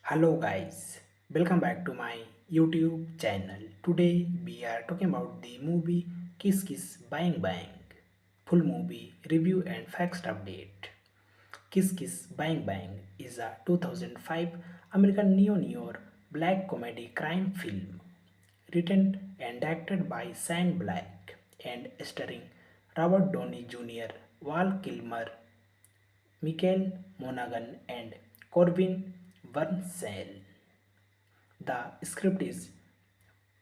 Hello guys, welcome back to my YouTube channel. Today we are talking about the movie Kiss Kiss Bang Bang. Full movie review and facts update. Kiss Kiss Bang Bang is a 2005 American neo-noir black comedy crime film written and directed by Shane Black and starring Robert Downey Jr., Val Kilmer, Michael Monaghan and Corbin Bernsen. The script is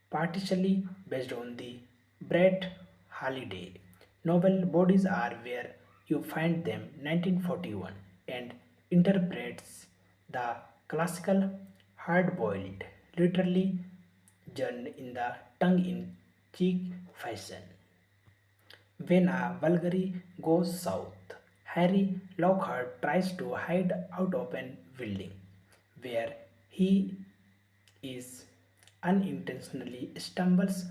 partially based on the Brett Halliday novel Bodies Are Where You Find Them 1941 and interprets the classical hard-boiled literally genre in the tongue-in-cheek fashion. When a Valkyrie goes south, Harry Lockhart tries to hide out of an building where he is unintentionally stumbles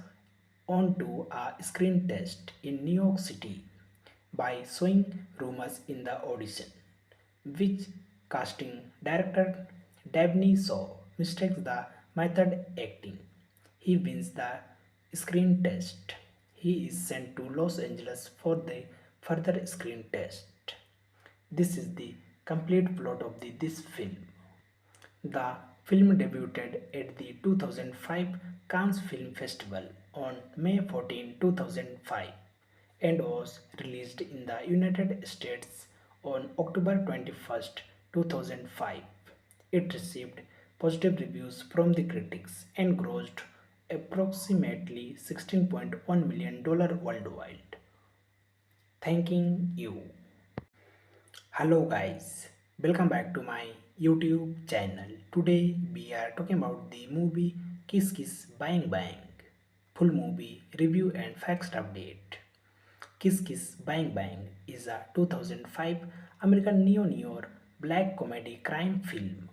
onto a screen test in New York City by showing rumors in the audition, which casting director Dabney Shaw mistakes the method acting. He wins the screen test. He is sent to Los Angeles for the further screen test. This is the complete plot of this film. The film debuted at the 2005 Cannes Film Festival on May 14, 2005 and was released in the United States on October 21, 2005. It received positive reviews from the critics and grossed approximately $16.1 million worldwide. Thanking you. Hello guys, welcome back to my YouTube channel. Today we are talking about the movie Kiss Kiss Bang Bang. Full movie review and facts update. Kiss Kiss Bang Bang is a 2005 American neo-noir black comedy crime film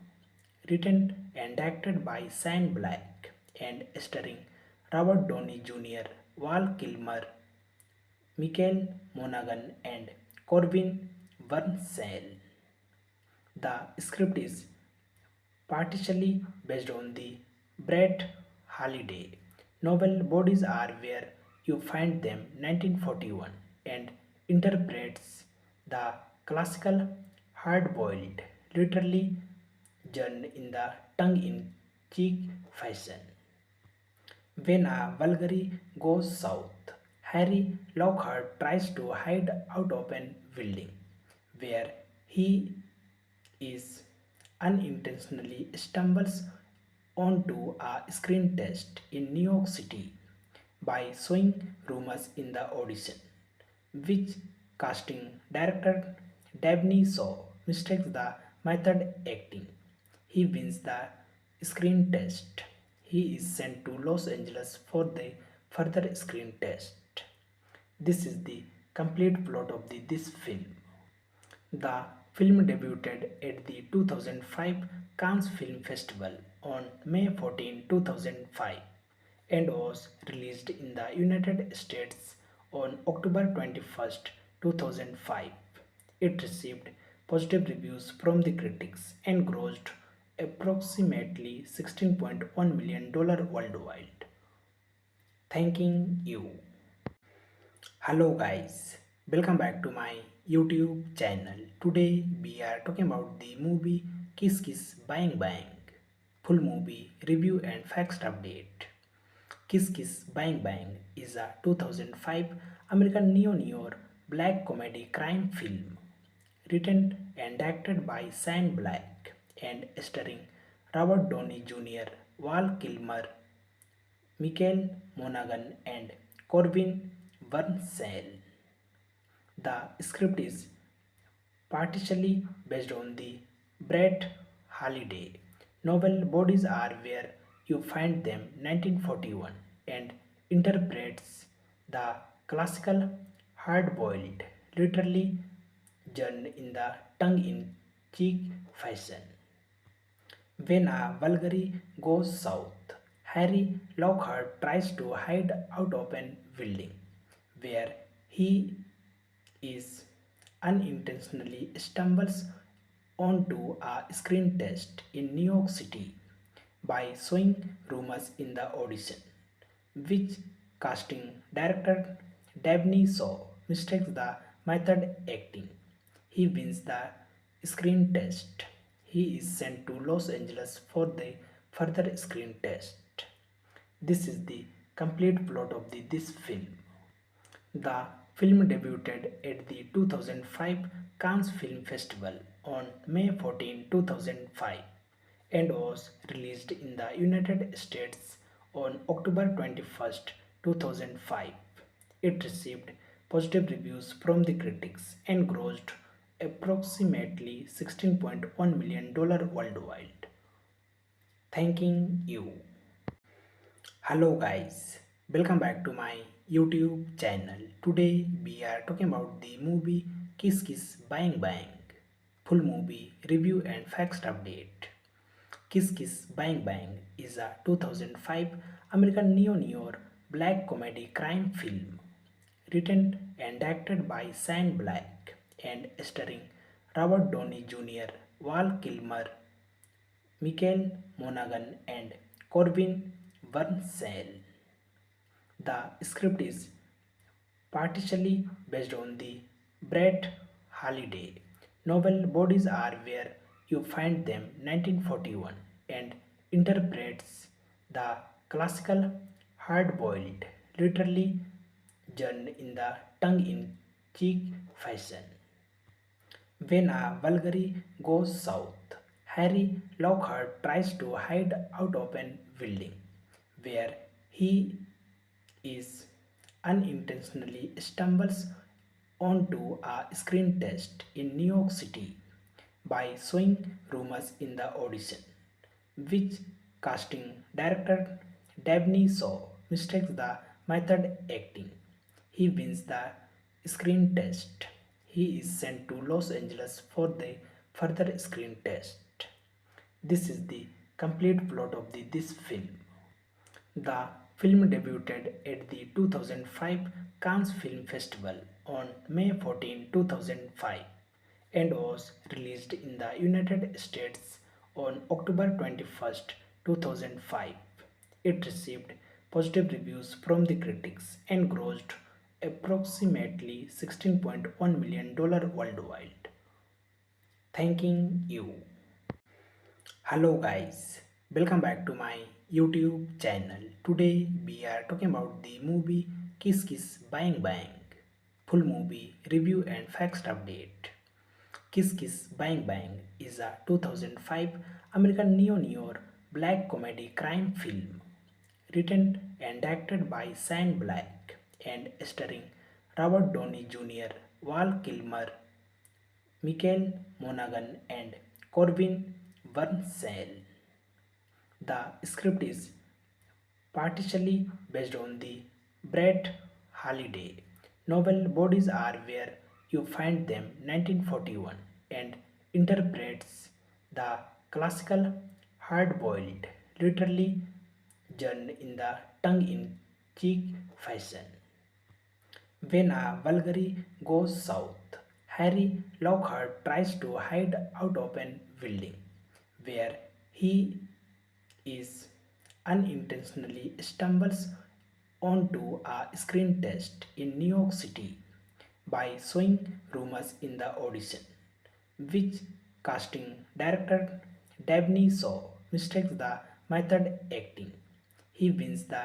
written and directed by Shane Black and starring Robert Downey Jr., Val Kilmer, Michael Monaghan and Corbin Bernsen. The script is partially based on the Brett Halliday novel Bodies Are Where You Find Them 1941 and interprets the classical hard-boiled literally genre in the tongue-in-cheek fashion. When a Valkyrie goes south, Harry Lockhart tries to hide out of an building where he is unintentionally stumbles onto a screen test in New York City by showing rumors in the audition, which casting director Dabney Shaw mistakes the method acting. He wins the screen test. He is sent to Los Angeles for the further screen test. This is the complete plot of this film. The film debuted at the 2005 Cannes Film Festival on May 14, 2005 and was released in the United States on October 21, 2005. It received positive reviews from the critics and grossed approximately $16.1 million worldwide. Thanking you. Hello guys, welcome back to my YouTube channel. Today we are talking about the movie Kiss Kiss Bang Bang. Full movie review and facts update. Kiss Kiss Bang Bang is a 2005 American neo-noir black comedy crime film written and directed by Shane Black and starring Robert Downey Jr., Val Kilmer, Michael Monaghan and Corbin Bernsen. The script is partially based on the Brett Halliday novel Bodies Are Where You Find Them 1941 and interprets the classical hard-boiled literally genre in the tongue-in-cheek fashion. When a Valkyrie goes south, Harry Lockhart tries to hide out of an building where he is unintentionally stumbles onto a screen test in New York City by showing rumors in the audition, which casting director Dabney Shaw mistakes the method acting. He wins the screen test. He is sent to Los Angeles for the further screen test. This is the complete plot of this film. The film debuted at the 2005 Cannes Film Festival on May 14, 2005 and was released in the United States on October 21, 2005. It received positive reviews from the critics and grossed approximately $16.1 million worldwide. Thanking you. Hello guys, welcome back to my YouTube channel. Today we are talking about the movie Kiss Kiss Bang Bang. Full movie review and facts update. Kiss Kiss Bang Bang is a 2005 American neo-noir black comedy crime film written and directed by Shane Black and starring Robert Downey Jr., Val Kilmer, Michael Monaghan and Corbin Bernsen. The script is partially based on the Brett Halliday novel Bodies Are Where You Find Them 1941 and interprets the classical hard-boiled literally genre in the tongue-in-cheek fashion. When a Valkyrie goes south, Harry Lockhart tries to hide out of an building where he is unintentionally stumbles onto a screen test in New York City by showing rumors in the audition, which casting director Dabney Shaw mistakes the method acting. He wins the screen test. He is sent to Los Angeles for the further screen test. This is the complete plot of this film. The film debuted at the 2005 Cannes Film Festival on May 14, 2005 and was released in the United States on October 21, 2005. It received positive reviews from the critics and grossed approximately $16.1 million worldwide. Thanking you. Hello guys, welcome back to my YouTube channel. Today we are talking about the movie Kiss Kiss Bang Bang. Full movie review and facts update. Kiss Kiss Bang Bang is a 2005 American neo-noir black comedy crime film written and directed by Shane Black and starring Robert Downey Jr., Val Kilmer, Michael Monaghan and Corbin Bernsen. The script is partially based on the Brett Halliday novel Bodies Are Where You Find Them 1941 and interprets the classical hard-boiled literally genre in the tongue-in-cheek fashion. When a Valkyrie goes south, Harry Lockhart tries to hide out of an building where he is unintentionally stumbles onto a screen test in New York City by showing rumors in the audition, which casting director Dabney Shaw mistakes the method acting. He wins the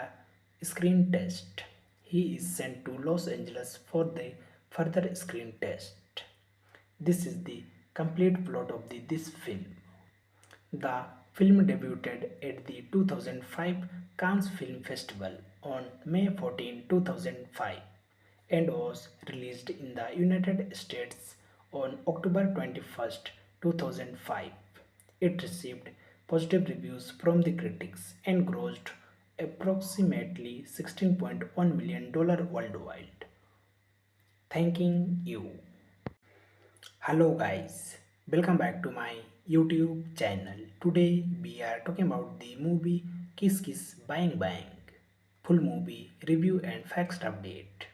screen test. He is sent to Los Angeles for the further screen test. This is the complete plot of this film. The film debuted at the 2005 Cannes Film Festival on May 14, 2005 and was released in the United States on October 21, 2005. It received positive reviews from the critics and grossed approximately $16.1 million worldwide. Thanking you. Hello guys, welcome back to my YouTube channel. Today we are talking about the movie Kiss Kiss Bang Bang. Full movie review and facts update.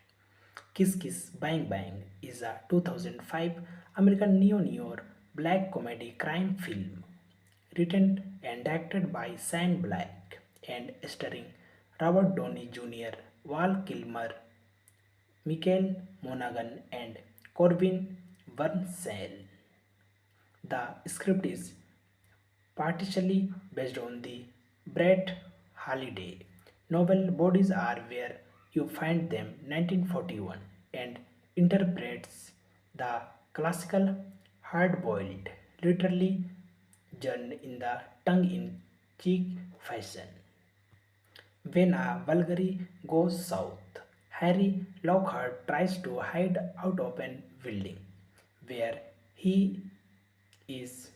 Kiss Kiss Bang Bang is a 2005 American neo-noir black comedy crime film written and directed by Shane Black and starring Robert Downey Jr., Val Kilmer, Michael Monaghan, and Corbin Bernsen. The script is partially based on the Brett Halliday novel Bodies Are Where You Find Them 1941 and interprets the classical hard-boiled literally genre in the tongue-in-cheek fashion. When a Valkyrie goes south, Harry Lockhart tries to hide out of an building where he is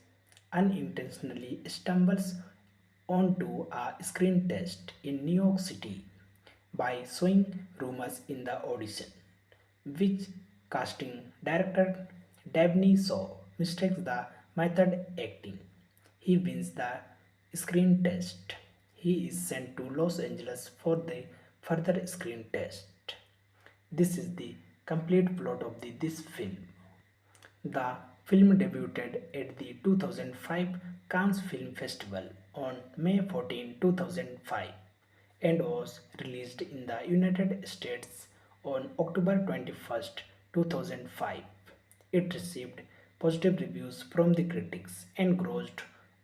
unintentionally stumbles onto a screen test in New York City by showing rumors in the audition, which casting director Dabney Shaw mistakes the method acting. He wins the screen test. He is sent to Los Angeles for the further screen test. This is the complete plot of this film. The film debuted at the 2005 Cannes Film Festival on May 14, 2005 and was released in the United States on October 21, 2005. It received positive reviews from the critics and grossed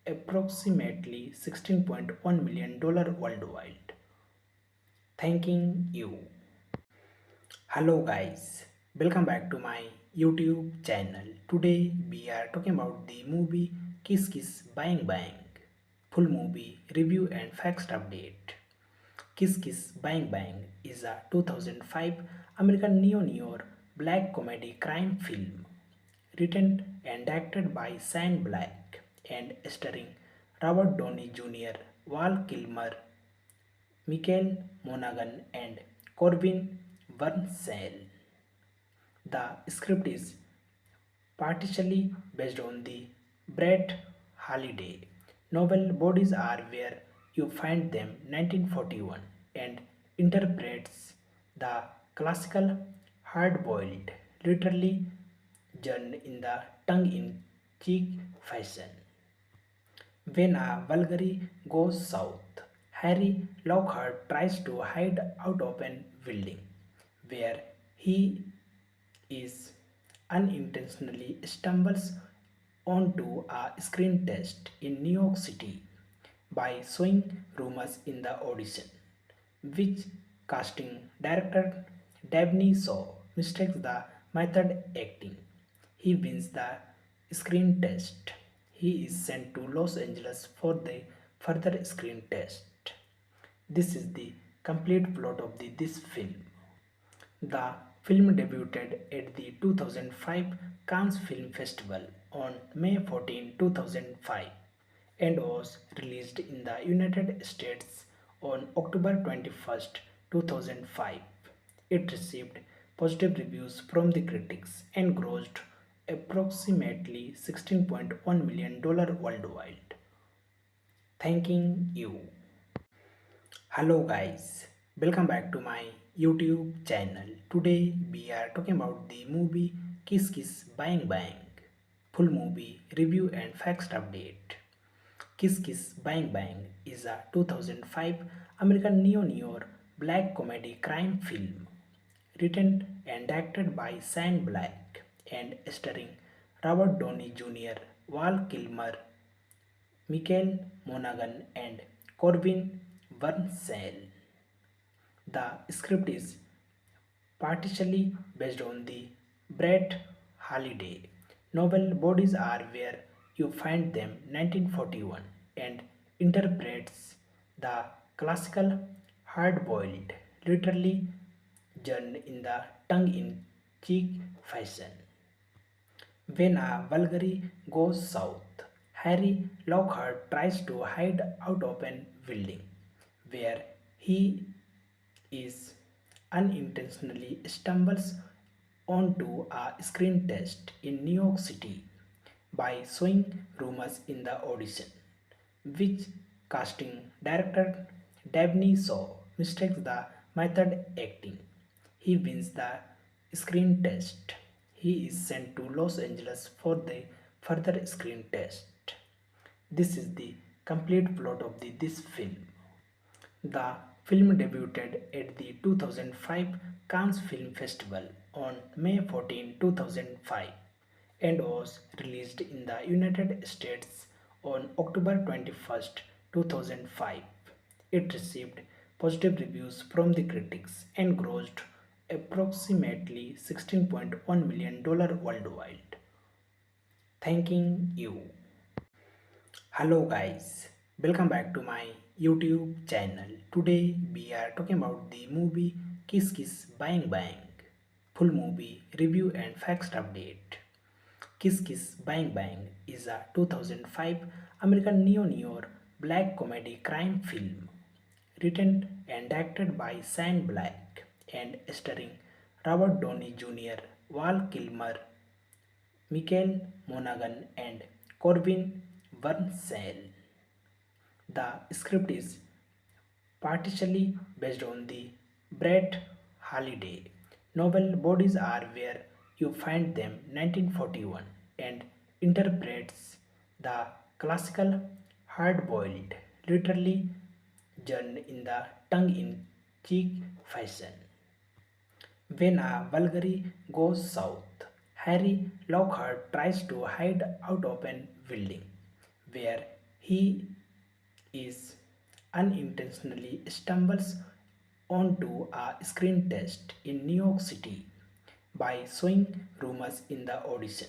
approximately $16.1 million worldwide. Thanking you. Hello guys, welcome back to my YouTube channel. Today we are talking about the movie Kiss Kiss Bang Bang. Full movie review and facts update. Kiss Kiss Bang Bang is a 2005 American neo-noir black comedy crime film written and directed by Shane Black and starring Robert Downey Jr., Val Kilmer, Michael Monaghan, and Corbin Bernsen. The script is partially based on the Brett Halliday novel Bodies Are Where You Find Them 1941 and interprets the classical hard-boiled literally genre in the tongue-in-cheek fashion. When a Valkyrie goes south, Harry Lockhart tries to hide out of an building where he is unintentionally stumbles onto a screen test in New York City by showing rumors in the audition, which casting director Dabney Shaw mistakes the method acting. He wins the screen test. He is sent to Los Angeles for the further screen test. This is the complete plot of this film. The film debuted at the 2005 Cannes Film Festival on May 14, 2005 and was released in the United States on October 21, 2005. It received positive reviews from the critics and grossed approximately $16.1 million worldwide. Thanking you. Hello guys, welcome back to my YouTube channel. Today we are talking about the movie Kiss Kiss Bang Bang. Full movie review and facts update. Kiss Kiss Bang Bang is a 2005 American neo-noir black comedy crime film written and directed by Shane Black and starring Robert Downey Jr., Val Kilmer, Michael Monaghan, and Corbin Bernsen. The script is partially based on the Brett Halliday novel Bodies Are Where You Find Them 1941 and interprets the classical hard-boiled literally genre in the tongue-in-cheek fashion. When a Valkyrie goes south, Harry Lockhart tries to hide out of an building where he is unintentionally stumbles onto a screen test in New York City by showing rumors in the audition, which casting director Dabney Shaw mistakes the method acting. He wins the screen test. He is sent to Los Angeles for the further screen test. This is the complete plot of this film. The film debuted at the 2005 Cannes Film Festival on May 14, 2005 and was released in the United States on October 21, 2005. It received positive reviews from the critics and grossed approximately $16.1 million worldwide. Thanking you. Hello guys, welcome back to my YouTube channel. Today we are talking about the movie Kiss Kiss Bang Bang. Full movie review and facts update. Kiss Kiss Bang Bang is a 2005 American neo-noir black comedy crime film written and directed by Shane Black and starring Robert Downey Jr., Val Kilmer, Michael Monaghan and Corbin Bernsen. The script is partially based on the Brett Halliday novel Bodies Are Where You Find Them 1941 and interprets the classical hard-boiled literary genre in the tongue-in-cheek fashion. When a Valkyrie goes south, Harry Lockhart tries to hide out of a building where he is unintentionally stumbles onto a screen test in New York City by showing rumors in the audition,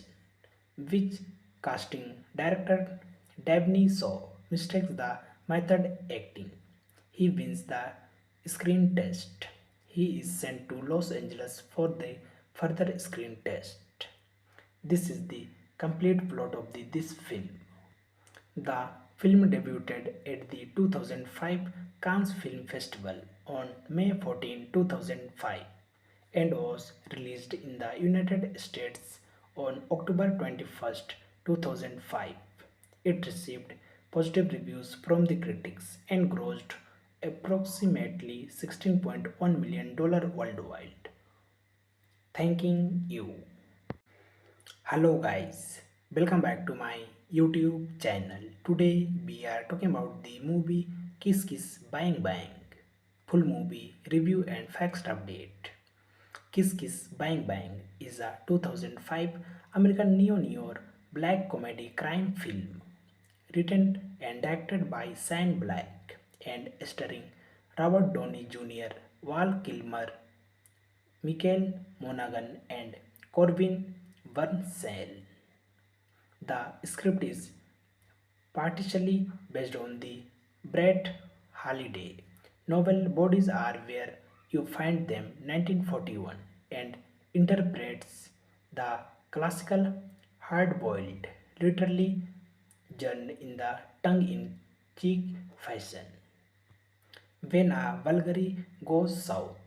which casting director Dabney Shaw mistakes the method acting. He wins the screen test. He is sent to Los Angeles for the further screen test. This is the complete plot of this film. The film debuted at the 2005 Cannes Film Festival on May 14, 2005 and was released in the United States on October 21, 2005. It received positive reviews from the critics and grossed approximately $16.1 million worldwide. Thanking you. Hello guys, welcome back to my YouTube channel. Today we are talking about the movie Kiss Kiss Bang Bang. Full movie review and facts update. Kiss Kiss Bang Bang is a 2005 American neo-noir black comedy crime film written and directed by Shane Black and starring Robert Downey Jr., Val Kilmer, Michael Monaghan and Corbin Bernsen. The script is partially based on the Brett Halliday novel Bodies Are Where You Find Them 1941 and interprets the classical hard-boiled literary genre in the tongue-in-cheek fashion. When a Valkyrie goes south,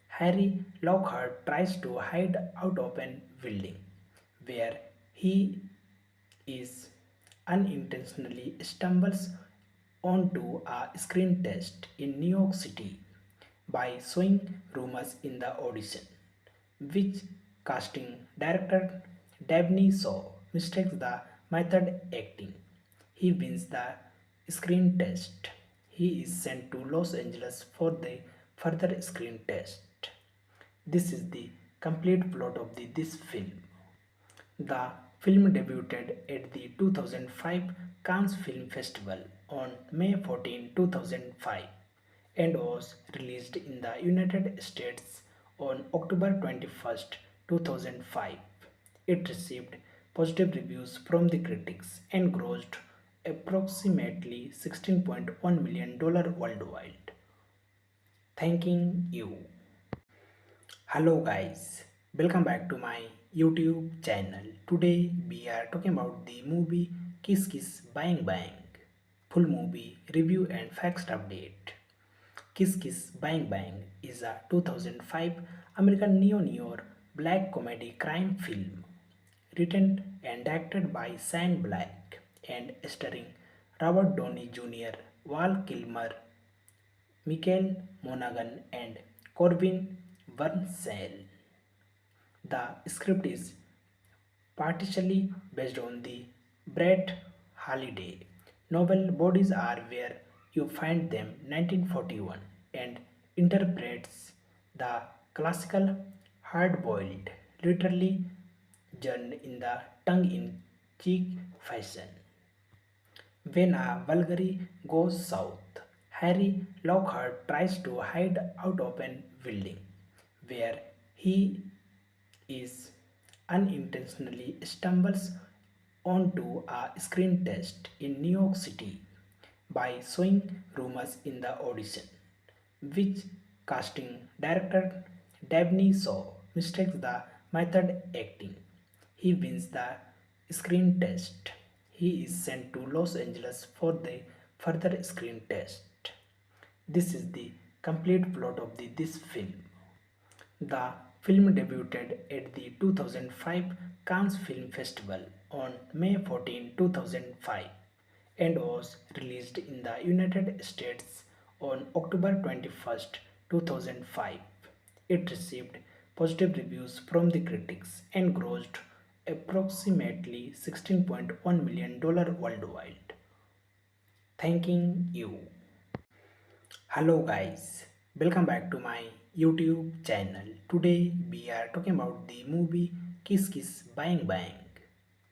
Harry Lockhart tries to hide out of a building where he is unintentionally stumbles onto a screen test in New York City by showing rumors in the audition, which casting director Dabney Shaw mistakes the method acting. He wins the screen test. He is sent to Los Angeles for the further screen test. This is the complete plot of this film. The film debuted at the 2005 Cannes Film Festival on May 14, 2005 and was released in the United States on October 21, 2005. It received positive reviews from the critics and grossed approximately $16.1 million worldwide. Thanking you. Hello guys, welcome back to my YouTube channel. Today we are talking about the movie Kiss Kiss Bang Bang. Full movie review and facts update. Kiss Kiss Bang Bang is a 2005 American neo-noir black comedy crime film written and directed by Shane Black and starring Robert Downey Jr., Val Kilmer, Michael Monaghan and Corbin Bernsen. The script is partially based on the Brett Holiday. Novel Bodies Are Where You Find Them 1941 and interprets the classical hard-boiled, literally journey in the tongue-in-cheek fashion. When a Valkyrie goes south, Harry Lockhart tries to hide out of an building where he is unintentionally stumbles onto a screen test in New York City by showing rumors in the audition, which casting director Dabney Shaw mistakes the method acting. He wins the screen test. He is sent to Los Angeles for the further screen test. This is the complete plot of this film. The film debuted at the 2005 Cannes Film Festival on May 14, 2005 and was released in the United States on October 21, 2005. It received positive reviews from the critics and grossed approximately $16.1 million worldwide. Thanking you. Hello guys, welcome back to my YouTube channel. Today we are talking about the movie Kiss Kiss Bang Bang.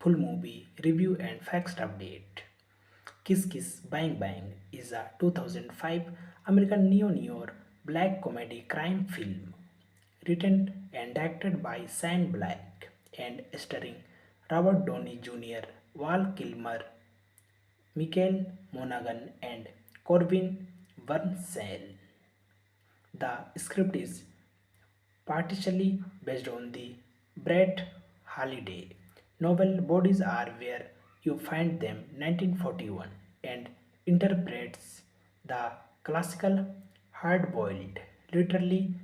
Full movie review and facts update. Kiss Kiss Bang Bang is a 2005 American neo-noir black comedy crime film written and directed by Shane Black and starring Robert Downey Jr., Val Kilmer, Michael Monaghan and Corbin Bernsen. The script is partially based on the Brett Holiday novel Bodies Are Where You Find Them 1941 and interprets the classical hard-boiled, literally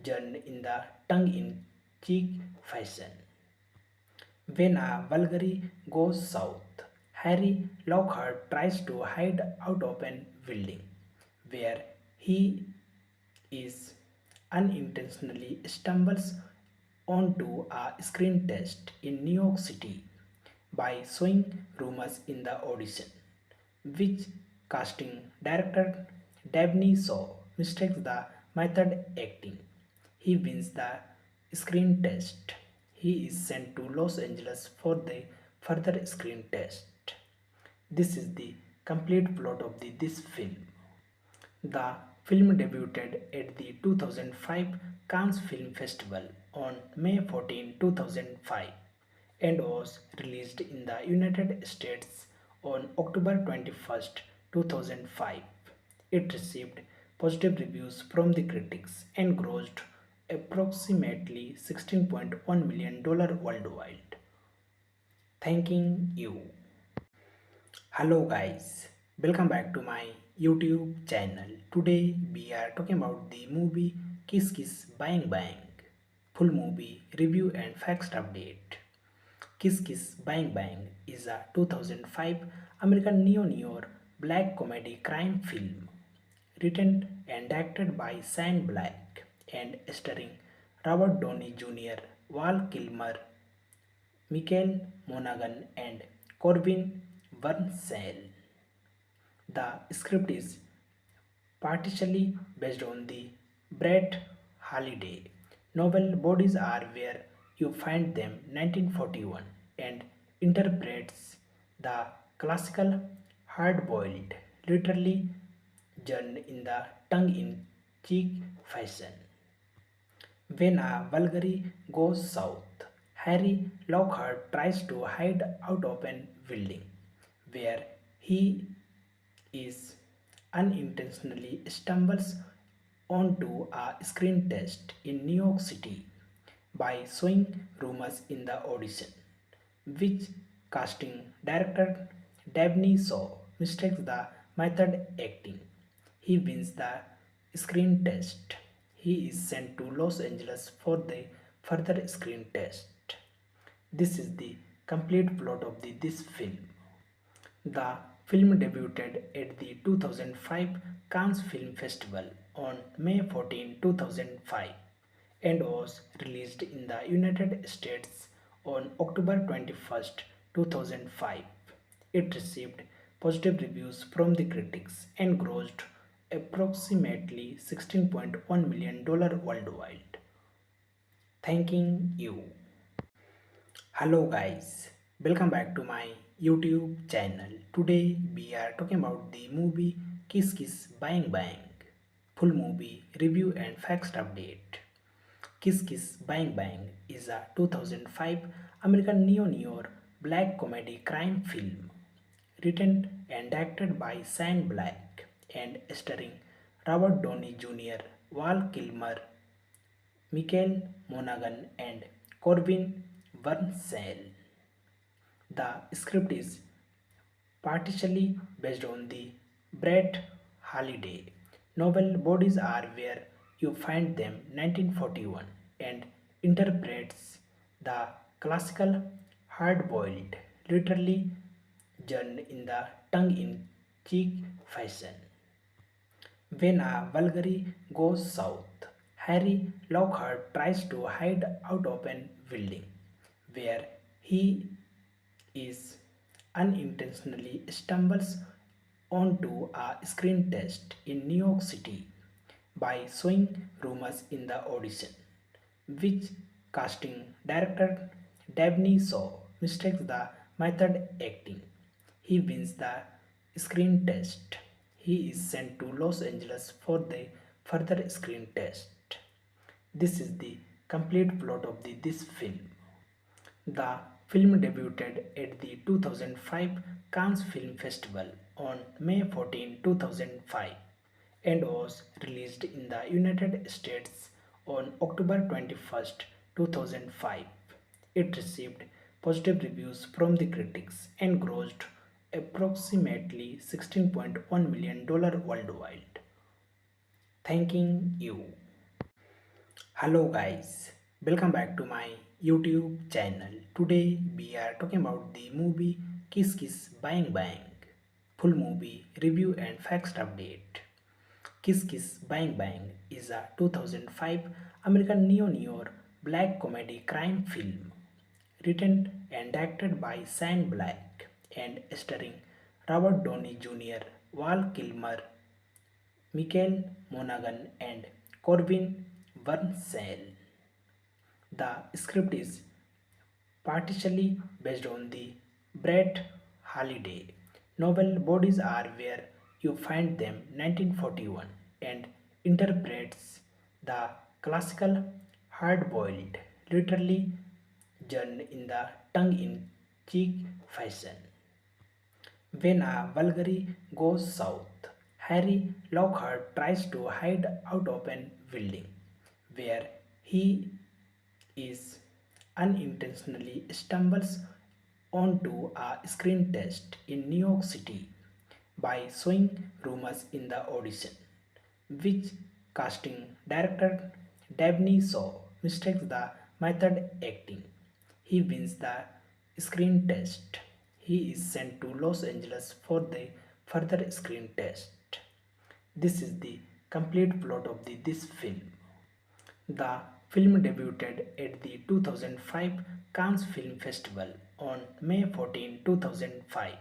journey in the tongue-in-cheek fashion. When a Valkyrie goes south, Harry Lockhart tries to hide out of an building where he is unintentionally stumbles onto a screen test in New York City by showing rumors in the audition, which casting director Dabney Shaw mistakes the method acting. He wins the screen test. He is sent to Los Angeles for the further screen test. This is the complete plot of this film. The film debuted at the 2005 Cannes Film Festival on May 14, 2005 and was released in the United States on October 21, 2005. It received positive reviews from the critics and grossed approximately $16.1 million worldwide. Thanking you. Hello guys, welcome back to my YouTube channel. Today we are talking about the movie Kiss Kiss Bang Bang. Full movie review and facts update. Kiss Kiss Bang Bang is a 2005 American neo-noir black comedy crime film written and directed by Shane Black and starring Robert Downey Jr., Val Kilmer, Michael Monaghan and Corbin Bernsen. The script is partially based on the Brett Holiday novel Bodies Are Where You Find Them 1941 and interprets the classical hard-boiled, literally journey in the tongue-in-cheek fashion. When a Valkyrie goes south, Harry Lockhart tries to hide out of an building where he is unintentionally stumbles onto a screen test in New York City by showing rumors in the audition, which casting director Dabney Shaw mistakes the method acting. He wins the screen test. He is sent to Los Angeles for the further screen test. This is the complete plot of this film. The film debuted at the 2005 Cannes Film Festival on May 14, 2005 and was released in the United States on October 21, 2005. It received positive reviews from the critics and grossed approximately $16.1 million worldwide. Thanking you. Hello guys, welcome back to my YouTube channel. Today we are talking about the movie Kiss Kiss Bang Bang. Full movie review and facts update. Kiss Kiss Bang Bang is a 2005 American neo-noir black comedy crime film written and directed by Shane Black and starring Robert Downey Jr., Val Kilmer, Michael Monaghan, and Corbin Bernsen. The script is partially based on the Brett Holiday novel Bodies Are Where You Find Them 1941 and interprets the classical hard-boiled literary genre in the tongue-in-cheek fashion. When a Bulgari goes south, Harry Lockhart tries to hide out of an building where he is unintentionally stumbles onto a screen test in New York City by showing rumors in the audition, which casting director Dabney Shaw mistakes the method acting. He wins the screen test. He is sent to Los Angeles for the further screen test. This is the complete plot of this film. The film debuted at the 2005 Cannes Film Festival on May 14, 2005 and was released in the United States on October 21, 2005. It received positive reviews from the critics and grossed approximately $16.1 million worldwide. Thanking you. Hello guys, welcome back to my YouTube channel. Today we are talking about the movie Kiss Kiss Bang Bang. Full movie review and facts update. Kiss Kiss Bang Bang is a 2005 American neo-noir black comedy crime film written and directed by Shane Black and starring Robert Downey Jr., Val Kilmer, Michael Monaghan, and Corbin Bernsen. The script is partially based on the Brett Holiday novel Bodies Are Where You Find Them 1941 and interprets the classical hard-boiled literary genre in the tongue-in-cheek fashion. When a Bulgari goes south, Harry Lockhart tries to hide out of an building where he is unintentionally stumbles onto a screen test in New York City by showing rumors in the audition, which casting director Dabney Shaw mistakes the method acting. He wins the screen test. He is sent to Los Angeles for the further screen test. This is the complete plot of this film. The film debuted at the 2005 Cannes Film Festival on May 14, 2005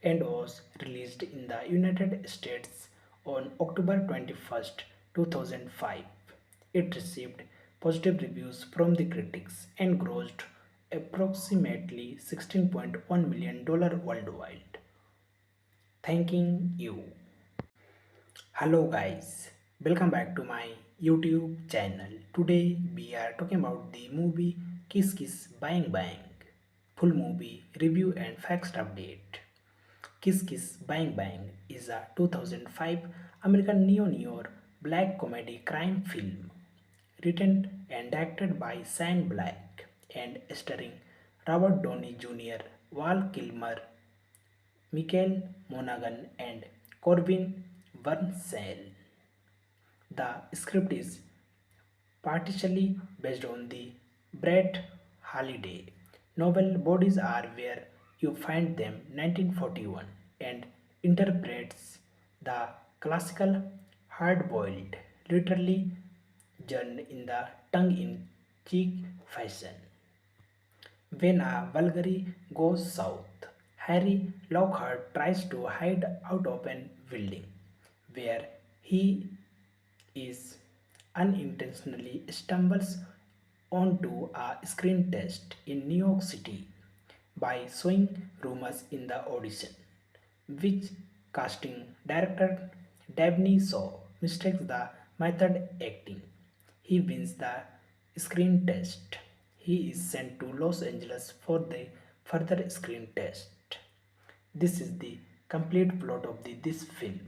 and was released in the United States on October 21, 2005. It received positive reviews from the critics and grossed approximately $16.1 million worldwide. Thanking you. Hello guys, welcome back to my YouTube channel. Today we are talking about the movie Kiss Kiss Bang Bang. Full movie review and facts update. Kiss Kiss Bang Bang is a 2005 American neo-noir black comedy crime film written and directed by Shane Black and starring Robert Downey Jr., Val Kilmer, Michael Monaghan, and Corbin Bernsen. The script is partially based on the Brett Holiday novel Bodies Are Where You Find Them 1941 and interprets the classical hard-boiled literary genre in the tongue-in-cheek fashion. When a Bulgari goes south, Harry Lockhart tries to hide out of an building where he is unintentionally stumbles onto a screen test in New York City by showing rumors in the audition, which casting director Dabney Shaw mistakes the method acting. He wins the screen test. He is sent to Los Angeles for the further screen test. This is the complete plot of this film.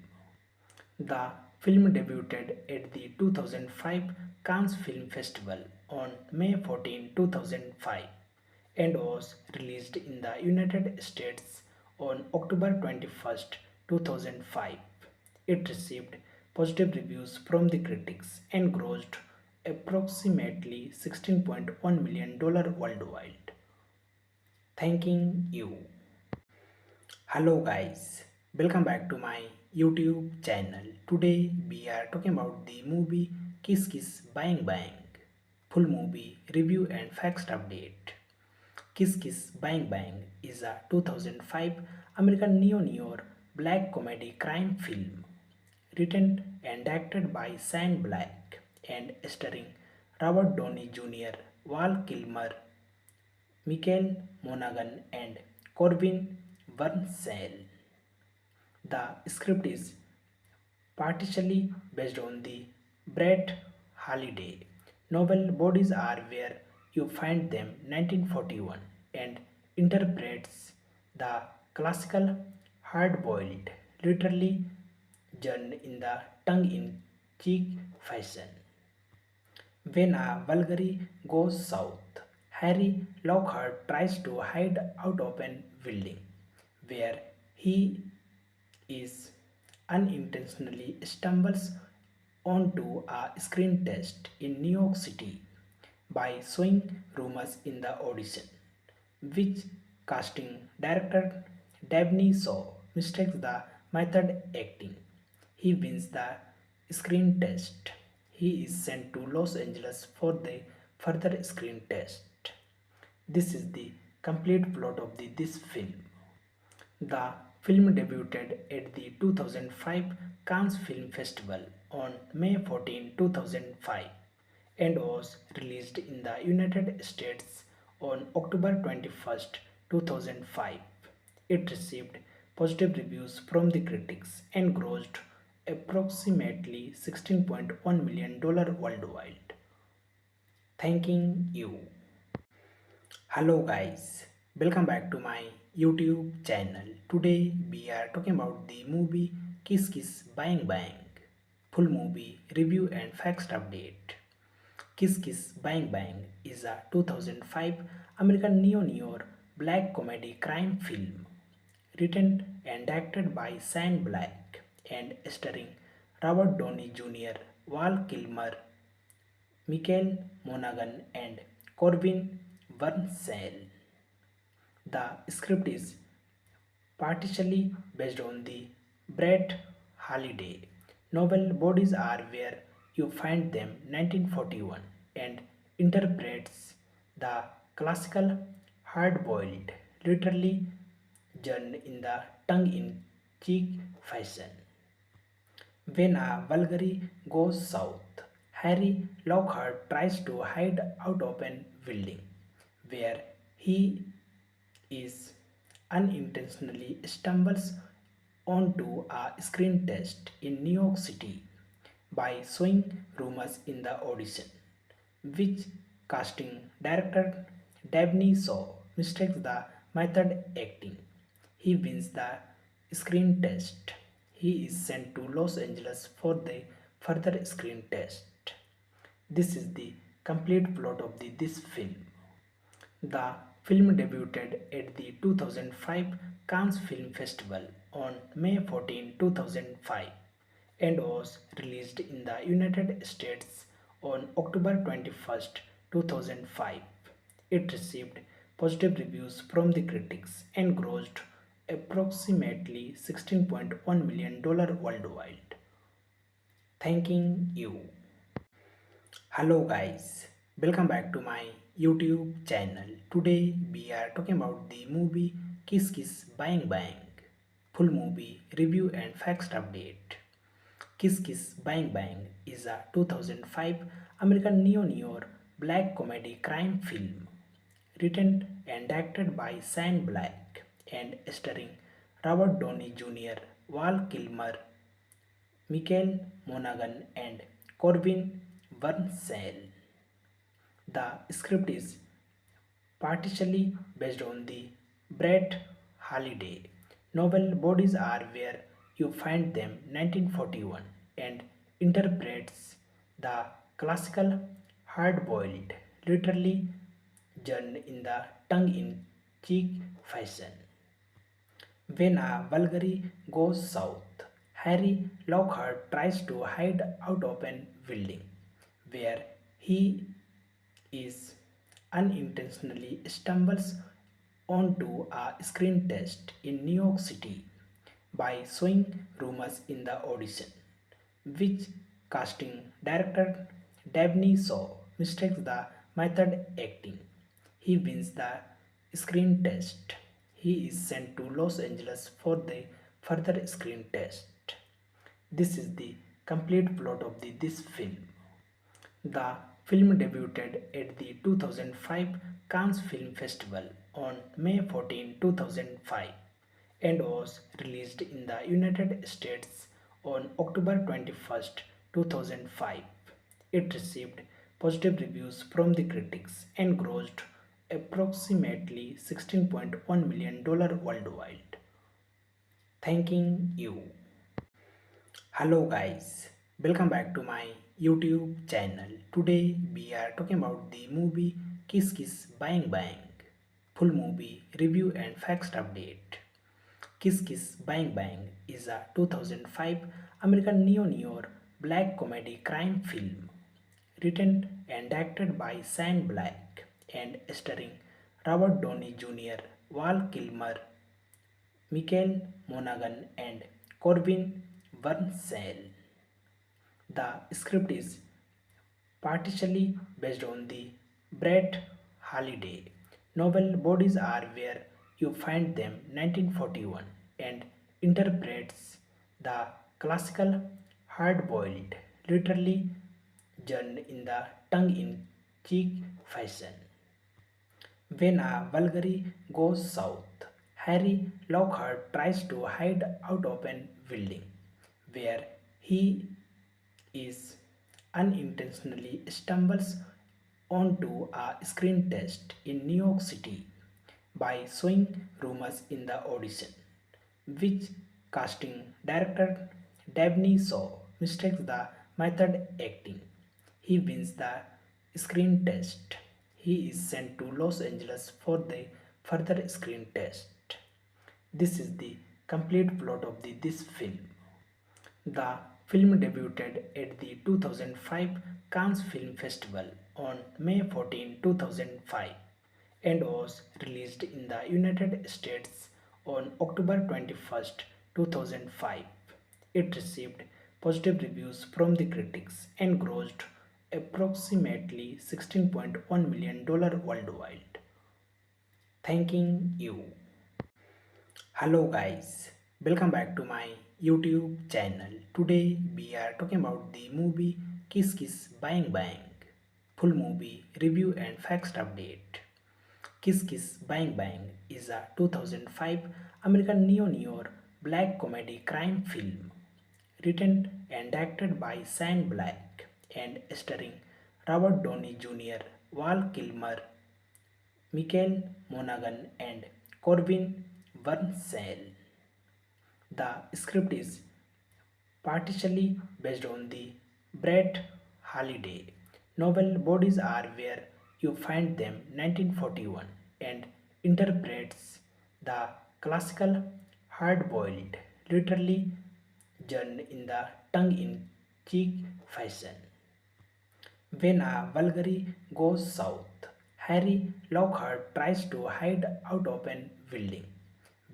The film debuted at the 2005 Cannes Film Festival on May 14, 2005 and was released in the United States on October 21, 2005. It received positive reviews from the critics and grossed approximately $16.1 million worldwide. Thanking you. Hello guys, welcome back to my YouTube channel. Today we are talking about the movie Kiss Kiss Bang Bang. Full movie review and facts update. Kiss Kiss Bang Bang is a 2005 American neo-noir black comedy crime film written and directed by Shane Black and starring Robert Downey Jr., Val Kilmer, Michael Monaghan and Corbin Bernsen. The script is partially based on the Brett Halliday novel Bodies Are Where You Find Them 1941 and interprets the classical hard-boiled literally genre in the tongue-in-cheek fashion. When a Valkyrie goes south, Harry Lockhart tries to hide out of an building where he is unintentionally stumbles onto a screen test in New York City by showing rumors in the audition, which casting director Dabney Shaw mistakes the method acting. He wins the screen test. He is sent to Los Angeles for the further screen test. This is the complete plot of this film. The film debuted at the 2005 Cannes Film Festival on May 14, 2005 and was released in the United States on October 21, 2005. It received positive reviews from the critics and grossed approximately $16.1 million worldwide. Thanking you. Hello guys, welcome back to my YouTube channel. Today we are talking about the movie Kiss Kiss Bang Bang. Full movie review and facts update. Kiss Kiss Bang Bang is a 2005 American neo-noir black comedy crime film written and directed by Shane Black and starring Robert Downey Jr., Val Kilmer, Michael Monaghan and Corbin Bernsen. The script is partially based on the Brett Halliday novel Bodies Are Where You Find Them 1941 and interprets the classical hard-boiled literally genre in the tongue-in-cheek fashion. When a Valkyrie goes south, Harry Lockhart tries to hide out of an building where he is unintentionally stumbles onto a screen test in New York City by showing rumors in the audition, which casting director Dabney Shaw mistakes the method acting. He wins the screen test. He is sent to Los Angeles for the further screen test. This is the complete plot of this film. The film debuted at the 2005 Cannes Film Festival on May 14, 2005 and was released in the United States on October 21, 2005. It received positive reviews from the critics and grossed approximately $16.1 million worldwide. Thanking you. Hello guys, welcome back to my YouTube channel. Today we are talking about the movie Kiss Kiss Bang Bang. Full movie review and facts update. Kiss Kiss Bang Bang is a 2005 American neo-noir black comedy crime film written and directed by Shane Black and starring Robert Downey Jr., Val Kilmer, Michael Monaghan, and Corbin Bernsen. The script is partially based on the Brett Halliday novel Bodies Are Where You Find Them 1941 and interprets the classical hard-boiled literary genre in the tongue-in-cheek fashion. When a Bulgari goes south, Harry Lockhart tries to hide out of an building where he is unintentionally stumbles onto a screen test in New York City by showing rumors in the audition, which casting director Dabney Shaw mistakes the method acting. He wins the screen test. He is sent to Los Angeles for the further screen test. This is the complete plot of this film. The film debuted at the 2005 Cannes Film Festival on May 14, 2005 and was released in the United States on October 21, 2005. It received positive reviews from the critics and grossed approximately $16.1 million worldwide. Thanking you. Hello guys, welcome back to my YouTube channel. Today we are talking about the movie Kiss Kiss Bang Bang. Full movie review and facts update. Kiss Kiss Bang Bang is a 2005 American neo-noir black comedy crime film written and directed by Shane Black and starring Robert Downey Jr., Val Kilmer, Michael Monaghan, and Corbin Bernsen. The script is partially based on the Brett Halliday novel Bodies Are Where You Find Them 1941 and interprets the classical hard-boiled literary genre in the tongue-in-cheek fashion. When a Bulgari goes south, Harry Lockhart tries to hide out of an building where he is unintentionally stumbles onto a screen test in New York City by showing rumors in the audition, which casting director Dabney Shaw mistakes the method acting. He wins the screen test. He is sent to Los Angeles for the further screen test. This is the complete plot of this film. The film debuted at the 2005 Cannes Film Festival on May 14, 2005 and was released in the United States on October 21, 2005. It received positive reviews from the critics and grossed approximately $16.1 million worldwide. Thanking you. Hello guys, welcome back to my YouTube channel. Today we are talking about the movie Kiss Kiss Bang Bang. Full movie review and facts update. Kiss Kiss Bang Bang is a 2005 American neo-noir black comedy crime film written and directed by Shane Black and starring Robert Downey Jr., Val Kilmer, Michael Monaghan, and Corbin Bernsen. The script is partially based on the Brett Halliday novel Bodies Are Where You Find Them 1941 and interprets the classical hard-boiled literary genre in the tongue-in-cheek fashion. When a Bulgari goes south, Harry Lockhart tries to hide out of an building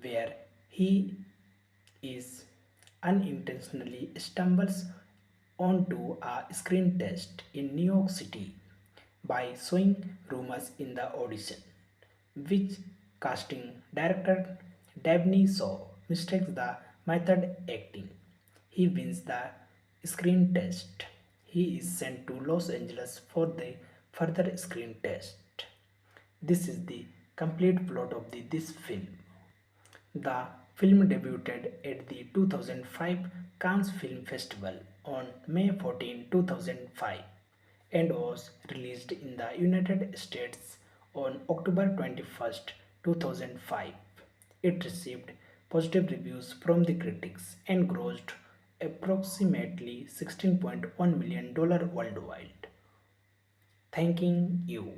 where he is unintentionally stumbles onto a screen test in New York City by showing rumors in the audition, which casting director Dabney Shaw mistakes the method acting. He wins the screen test. He is sent to Los Angeles for the further screen test. This is the complete plot of this film. The film debuted at the 2005 Cannes Film Festival on May 14, 2005 and was released in the United States on October 21, 2005. It received positive reviews from the critics and grossed approximately $16.1 million worldwide. Thanking you.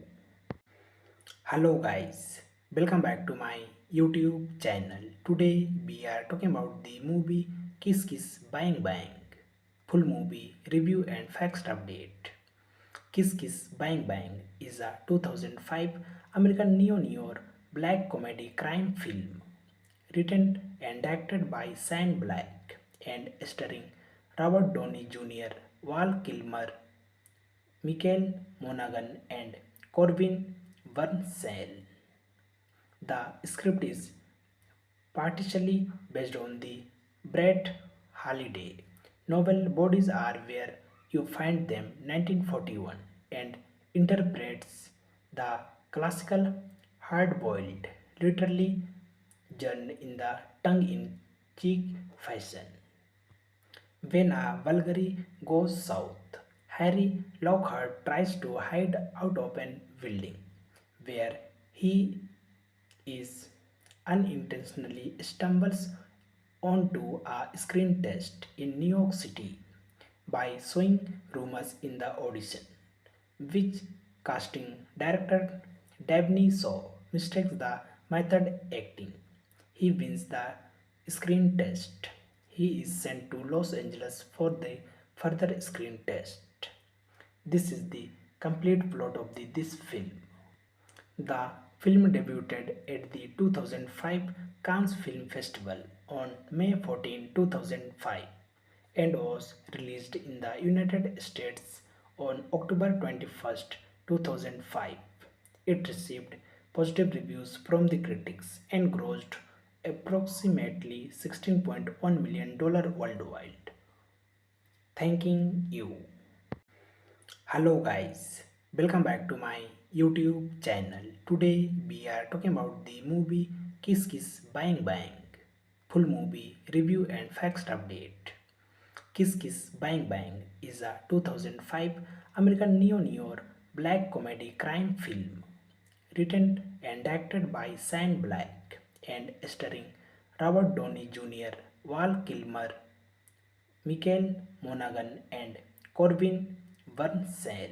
Hello guys, welcome back to my YouTube channel. Today we are talking about the movie Kiss Kiss Bang Bang. Full movie review and facts update. Kiss Kiss Bang Bang is a 2005 American neo-noir black comedy crime film written and directed by Shane Black and starring Robert Downey Jr., Val Kilmer, Michael Monaghan and Corbin Bernsen. The script is partially based on the Brett Halliday novel Bodies Are Where You Find Them 1941 and interprets the classical hard-boiled literally genre in the tongue-in-cheek fashion. When a Bulgari goes south, Harry Lockhart tries to hide out of an building where he is unintentionally stumbles onto a screen test in New York City by sowing rumors in the audition, which casting director Dabney Shaw mistakes the method acting. He wins the screen test. He is sent to Los Angeles for the further screen test. This is the complete plot of this film. The film debuted at the 2005 Cannes Film Festival on May 14, 2005 and was released in the United States on October 21, 2005. It received positive reviews from the critics and grossed approximately $16.1 million worldwide. Thanking you. Hello guys, welcome back to my YouTube channel. Today we are talking about the movie Kiss Kiss Bang Bang. Full movie review and facts update. Kiss Kiss Bang Bang is a 2005 American neo-noir black comedy crime film written and directed by Shane Black and starring Robert Downey Jr., Val Kilmer, Michael Monaghan and Corbin Bernsen.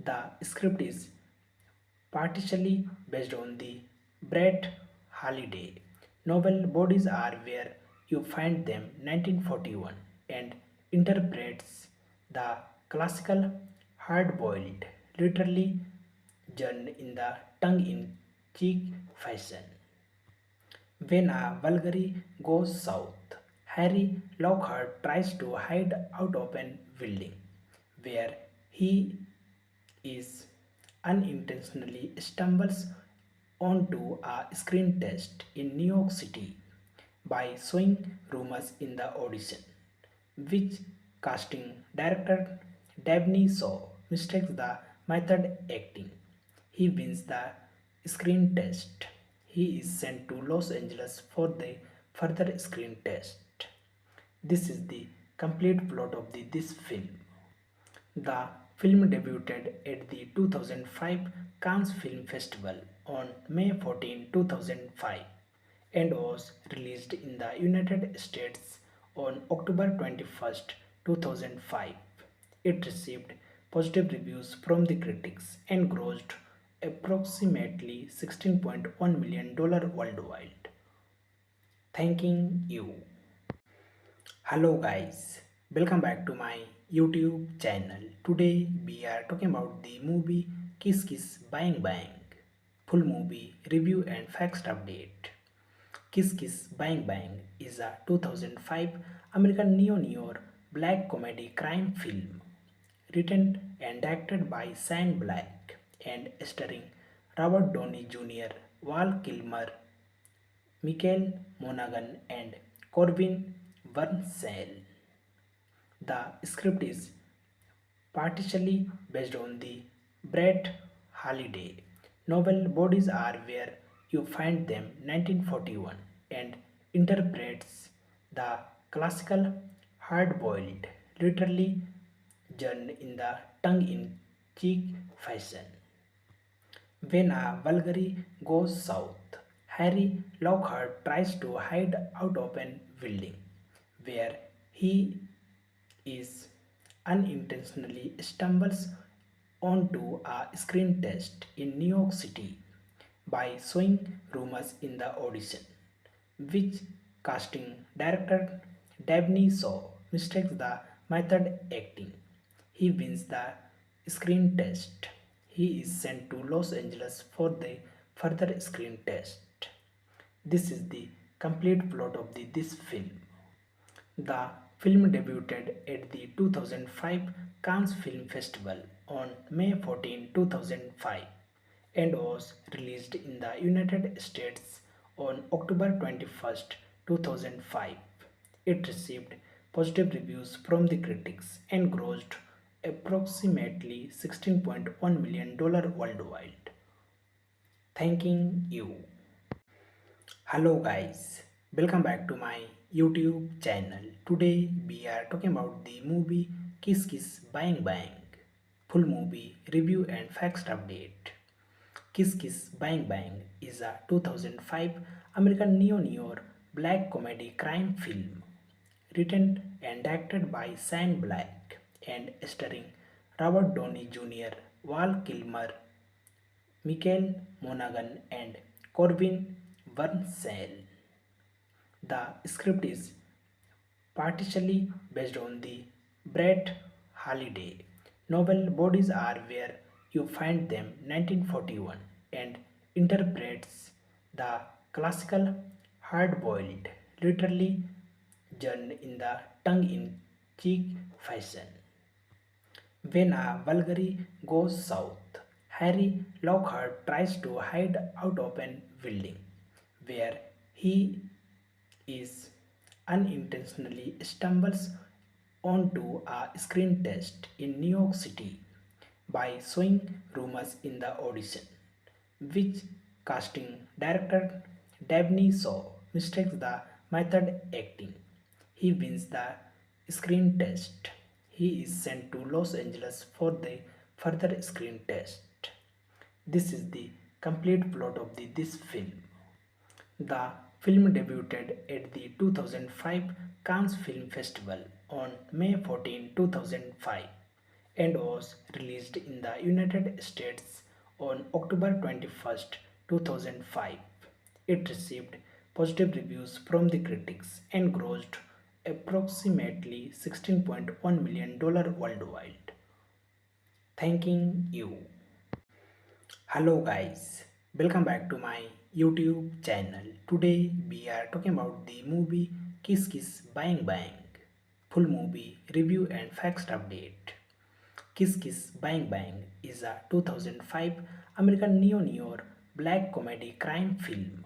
The script is partially based on the Brett Halliday novel Bodies Are Where You Find Them 1941 and interprets the classical hard-boiled literally genre in the tongue-in-cheek fashion. When a Bulgari goes south, Harry Lockhart tries to hide out of an building where he is unintentionally stumbles onto a screen test in New York City by sowing rumors in the audition, which casting director Dabney Shaw mistakes the method acting. He wins the screen test. He is sent to Los Angeles for the further screen test. This is the complete plot of this film. The film debuted at the 2005 Cannes Film Festival on May 14, 2005 and was released in the United States on October 21, 2005. It received positive reviews from the critics and grossed approximately $16.1 million worldwide. Thanking you. Hello guys, welcome back to my YouTube channel. Today we are talking about the movie Kiss Kiss Bang Bang. Full movie review and facts update. Kiss Kiss Bang Bang is a 2005 American neo-noir black comedy crime film written and directed by Shane Black and starring Robert Downey Jr., Val Kilmer, Michael Monaghan, and Corbin Bernsen. The script is partially based on the Brett Halliday novel Bodies Are Where You Find Them 1941 and interprets the classical hard-boiled literary genre in the tongue-in-cheek fashion. When a Valkyrie goes south, Harry Lockhart tries to hide out of an building where he is unintentionally stumbles onto a screen test in New York City by showing rumors in the audition, which casting director Dabney Shaw mistakes the method acting. He wins the screen test. He is sent to Los Angeles for the further screen test. This is the complete plot of this film. The film debuted at the 2005 Cannes Film Festival on May 14, 2005 and was released in the United States on October 21, 2005. It received positive reviews from the critics and grossed approximately $16.1 million worldwide. Thanking you. Hello guys, welcome back to my YouTube channel. Today we are talking about the movie Kiss Kiss Bang Bang. Full movie review and facts update. Kiss Kiss Bang Bang is a 2005 American neo-noir black comedy crime film written and directed by Shane Black and starring Robert Downey Jr., Val Kilmer, Michael Monaghan, and Corbin Bernsen. The script is partially based on the Brett Halliday novel Bodies Are Where You Find Them 1941 and interprets the classical hard-boiled literary genre in the tongue-in-cheek fashion. When a Valkyrie goes south, Harry Lockhart tries to hide out of an building where he is unintentionally stumbles onto a screen test in New York City by showing rumors in the audition, which casting director Dabney Shaw mistakes the method acting. He wins the screen test. He is sent to Los Angeles for the further screen test. This is the complete plot of this film. The film debuted at the 2005 Cannes Film Festival on May 14, 2005 and was released in the United States on October 21, 2005. It received positive reviews from the critics and grossed approximately $16.1 million worldwide. Thanking you. Hello guys, welcome back to my YouTube channel. Today we are talking about the movie Kiss Kiss Bang Bang. Full movie review and facts update. Kiss Kiss Bang Bang is a 2005 American neo-noir black comedy crime film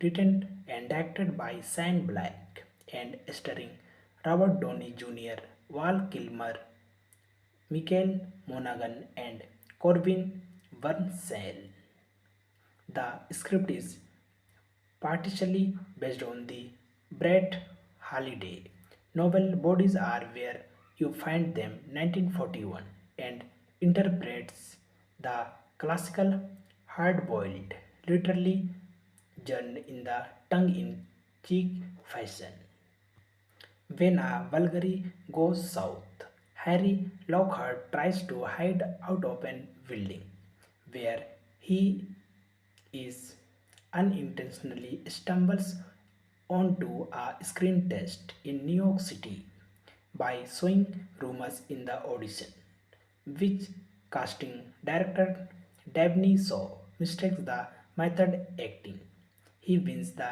written and directed by Shane Black and starring Robert Downey Jr., Val Kilmer, Michael Monaghan, and Corbin Bernsen. The script is partially based on the Brett Halliday novel Bodies Are Where You Find Them 1941 and interprets the classical hard-boiled literary genre in the tongue-in-cheek fashion. When a Valkyrie goes south, Harry Lockhart tries to hide out of an building where he is unintentionally stumbles onto a screen test in New York City by showing rumors in the audition, which casting director Dabney Shaw mistakes the method acting. He wins the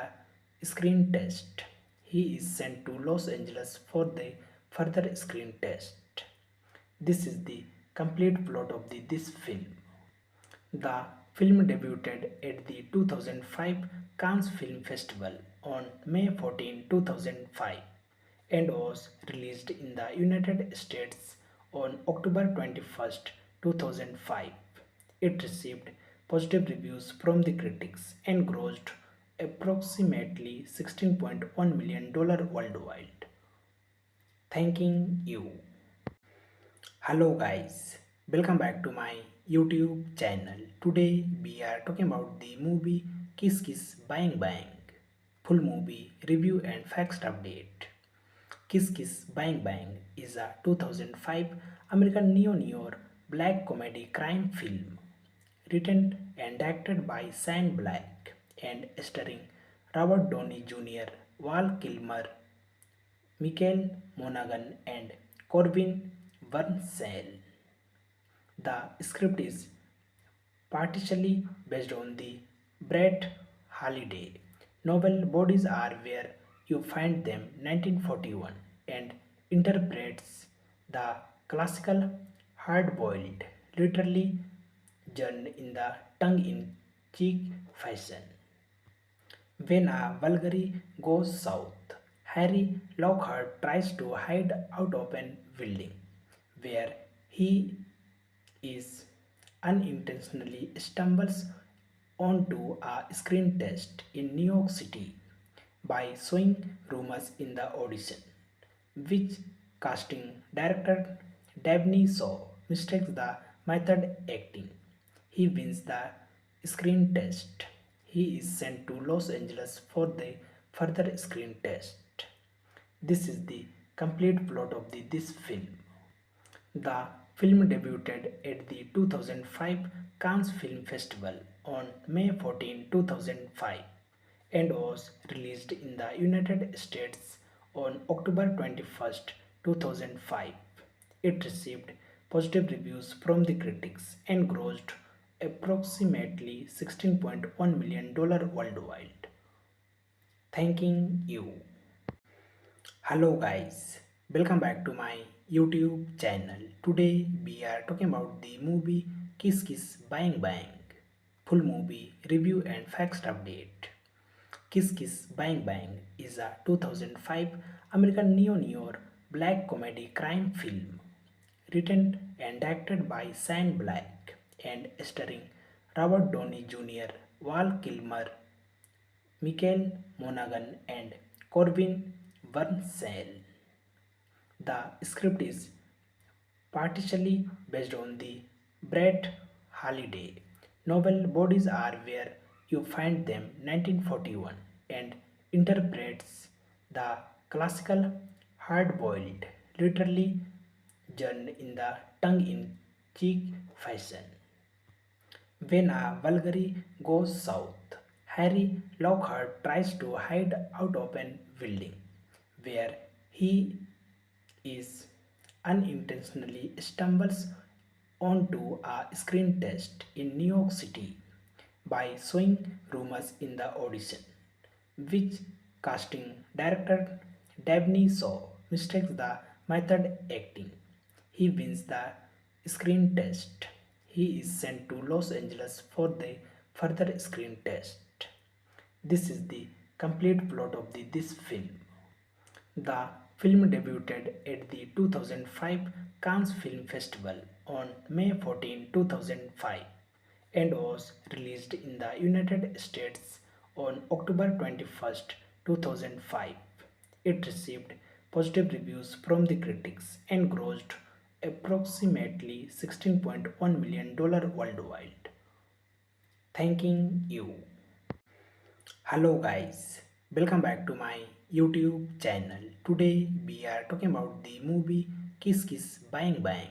screen test. He is sent to Los Angeles for the further screen test. This is the complete plot of this film. The film debuted at the 2005 Cannes Film Festival on May 14, 2005 and was released in the United States on October 21, 2005. It received positive reviews from the critics and grossed approximately $16.1 million worldwide. Thanking you. Hello guys, welcome back to my YouTube channel. Today we are talking about the movie Kiss Kiss Bang Bang. Full movie review and facts update. Kiss Kiss Bang Bang is a 2005 American neo-noir black comedy crime film written and directed by Shane Black and starring Robert Downey Jr., Val Kilmer, Michael Monaghan, and Corbin Bernsen. The script is partially based on the Brett Halliday novel Bodies Are Where You Find Them 1941 and interprets the classical hard-boiled literary genre in the tongue-in-cheek fashion. When a Valkyrie goes south, Harry Lockhart tries to hide out of an building where he is unintentionally stumbles onto a screen test in New York City by sowing rumors in the audition, which casting director Dabney Shaw mistakes the method acting. He wins the screen test. He is sent to Los Angeles for the further screen test. This is the complete plot of this film. The film debuted at the 2005 Cannes Film Festival on May 14, 2005 and was released in the United States on October 21, 2005. It received positive reviews from the critics and grossed approximately $16.1 million worldwide. Thanking you. Hello guys, welcome back to my YouTube channel. Today we are talking about the movie Kiss Kiss Bang Bang. Full movie review and facts update. Kiss Kiss Bang Bang is a 2005 American neo-noir black comedy crime film written and directed by Shane Black and starring Robert Downey Jr., Val Kilmer, Michael Monaghan, and Corbin Bernsen. The script is partially based on the Brett Halliday novel Bodies Are Where You Find Them 1941 and interprets the classical hard-boiled literary genre in the tongue-in-cheek fashion. When a Valkyrie goes south, Harry Lockhart tries to hide out of an building where he is unintentionally stumbles onto a screen test in New York City by sowing rumors in the audition, which casting director Dabney Shaw mistakes the method acting. He wins the screen test. He is sent to Los Angeles for the further screen test. This is the complete plot of this film. The film debuted at the 2005 Cannes Film Festival on May 14, 2005 and was released in the United States on October 21, 2005. It received positive reviews from the critics and grossed approximately $16.1 million worldwide. Thanking you. Hello guys, welcome back to my YouTube channel. Today we are talking about the movie Kiss Kiss Bang Bang.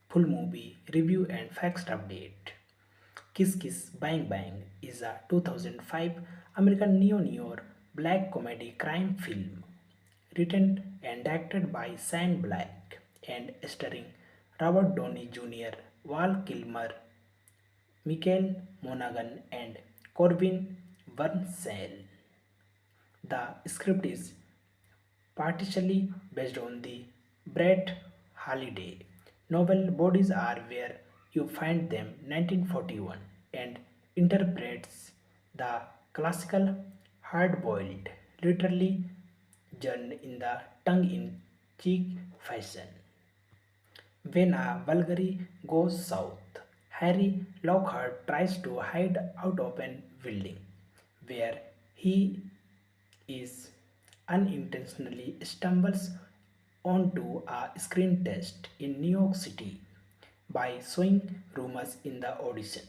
Full movie review and facts update. Kiss Kiss Bang Bang is a 2005 American neo-noir black comedy crime film written and directed by Shane Black and starring Robert Downey Jr., Val Kilmer, Michael Monaghan, and Corbin Bernsen. The script is partially based on the Brett Halliday novel Bodies Are Where You Find Them 1941 and interprets the classical hard-boiled, literally done in the tongue-in-cheek fashion. When a Valkyrie goes south, Harry Lockhart tries to hide out of an building where he is unintentionally stumbles onto a screen test in New York City by showing rumors in the audition,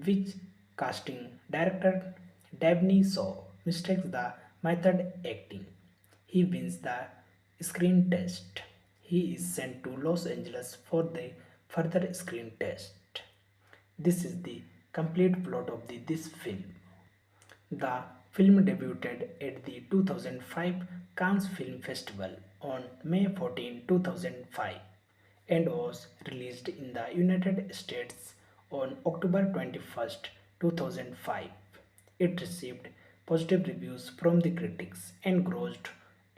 which casting director Dabney Shaw mistakes the method acting. He wins the screen test. He is sent to Los Angeles for the further screen test. This is the complete plot of this film. The film debuted at the 2005 Cannes Film Festival on May 14, 2005 and was released in the United States on October 21, 2005. It received positive reviews from the critics and grossed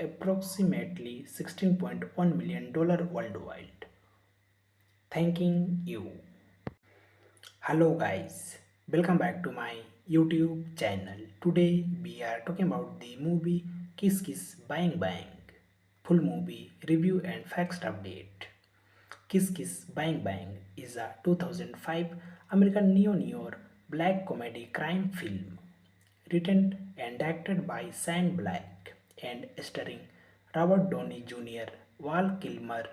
approximately $16.1 million worldwide. Thanking you. Hello guys, welcome back to my YouTube channel. Today we are talking about the movie Kiss Kiss Bang Bang. Full movie review and facts update. Kiss Kiss Bang Bang is a 2005 American neo-noir black comedy crime film written and directed by Shane Black and starring Robert Downey Jr., Val Kilmer,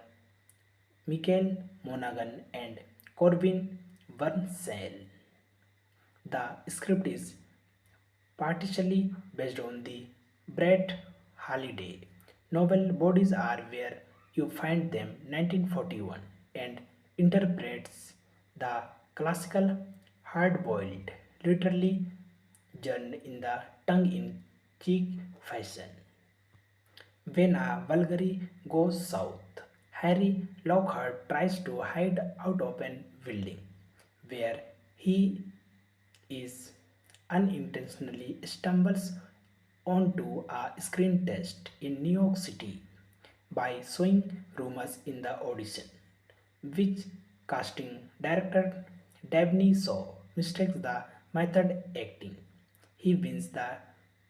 Michael Monaghan, and Corbin Bernsen. The script is partially based on the Brett Halliday novel Bodies Are Where You Find Them 1941 and interprets the classical hard-boiled, literally done in the tongue-in-cheek fashion. When a Valkyrie goes south, Harry Lockhart tries to hide out of an building where he is unintentionally stumbles onto a screen test in New York City by showing rumors in the audition, which casting director Dabney Shaw mistakes the method acting. He wins the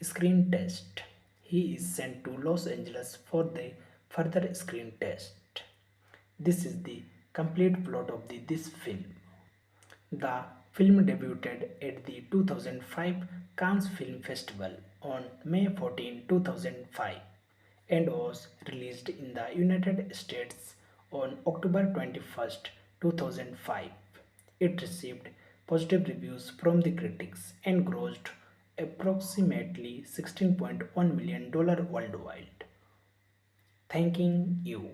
screen test. He is sent to Los Angeles for the further screen test. This is the complete plot of this film. The film debuted at the 2005 Cannes Film Festival on May 14, 2005 and was released in the United States on October 21, 2005. It received positive reviews from the critics and grossed approximately $16.1 million worldwide. Thanking you.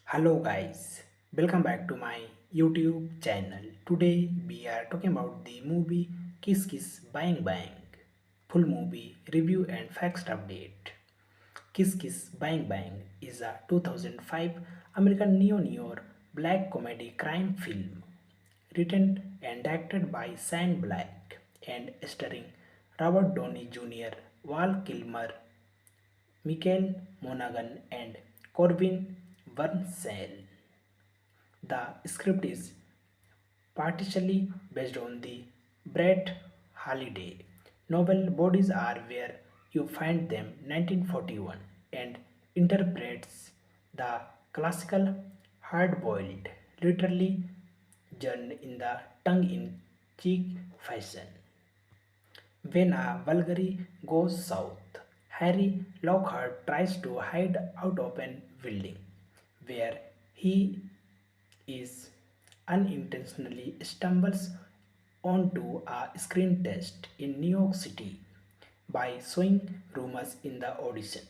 Hello guys, welcome back to my YouTube channel. Today we are talking about the movie Kiss Kiss Bang Bang. Full movie review and facts update. Kiss Kiss Bang Bang is a 2005 American neo-noir black comedy crime film written and directed by Shane Black and starring Robert Downey Jr., Val Kilmer, Michael Monaghan, and Corbin Bernsen. The script is partially based on the Brett Halliday novel Bodies Are Where You Find Them 1941 and interprets the classical hard-boiled, literally done in the tongue-in-cheek fashion. When a Valkyrie goes south, Harry Lockhart tries to hide out of an building where he is unintentionally stumbles onto a screen test in New York City by showing rumors in the audition,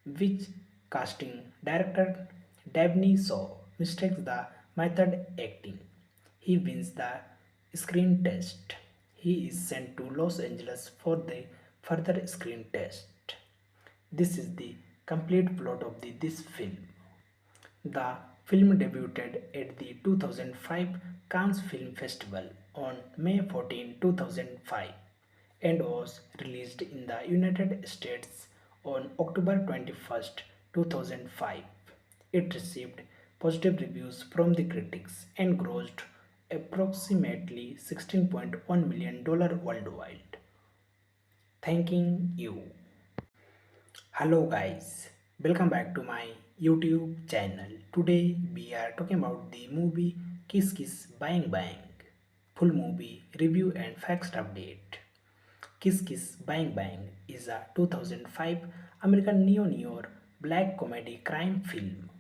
which casting director Dabney Shaw mistakes the method acting. He wins the screen test. He is sent to Los Angeles for the further screen test. This is the complete plot of this film. The film debuted at the 2005 Cannes Film Festival on May 14, 2005 and was released in the United States on October 21, 2005. It received positive reviews from the critics and grossed approximately $16.1 million worldwide. Thanking you. Hello guys, welcome back to my YouTube channel. Today we are talking about the movie Kiss Kiss Bang Bang. Full movie review and facts update. Kiss Kiss Bang Bang is a 2005 American neo-noir black comedy crime film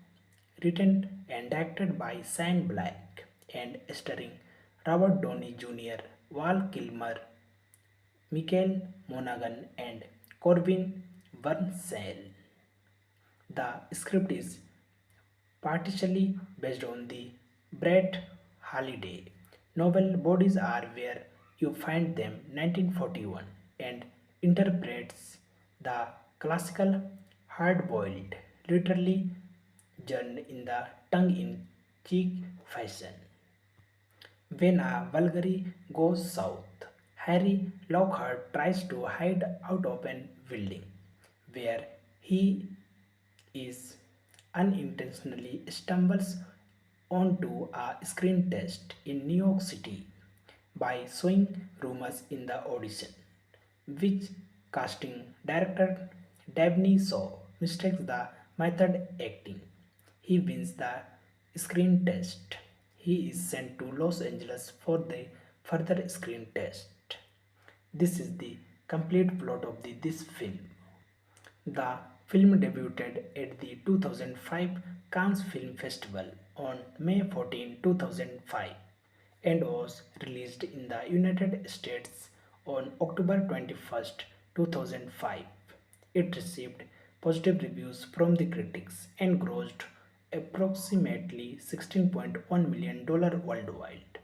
written and directed by Shane Black and starring Robert Downey Jr., Val Kilmer, Michael Monaghan, and Corbin Bernsen. The script is partially based on the Brett Halliday novel Bodies Are Where You Find Them 1941 and interprets the classical hard-boiled literary genre in the tongue-in-cheek fashion. When a Bulgari goes south, Harry Lockhart tries to hide out of an building where he is unintentionally stumbles onto a screen test in New York City by showing rumors in the audition, which casting director Dabney Shaw mistakes the method acting. He wins the screen test. He is sent to Los Angeles for the further screen test. This is the complete plot of this film. The film debuted at the 2005 Cannes Film Festival on May 14, 2005 and was released in the United States on October 21, 2005. It received positive reviews from the critics and grossed approximately $16.1 million worldwide.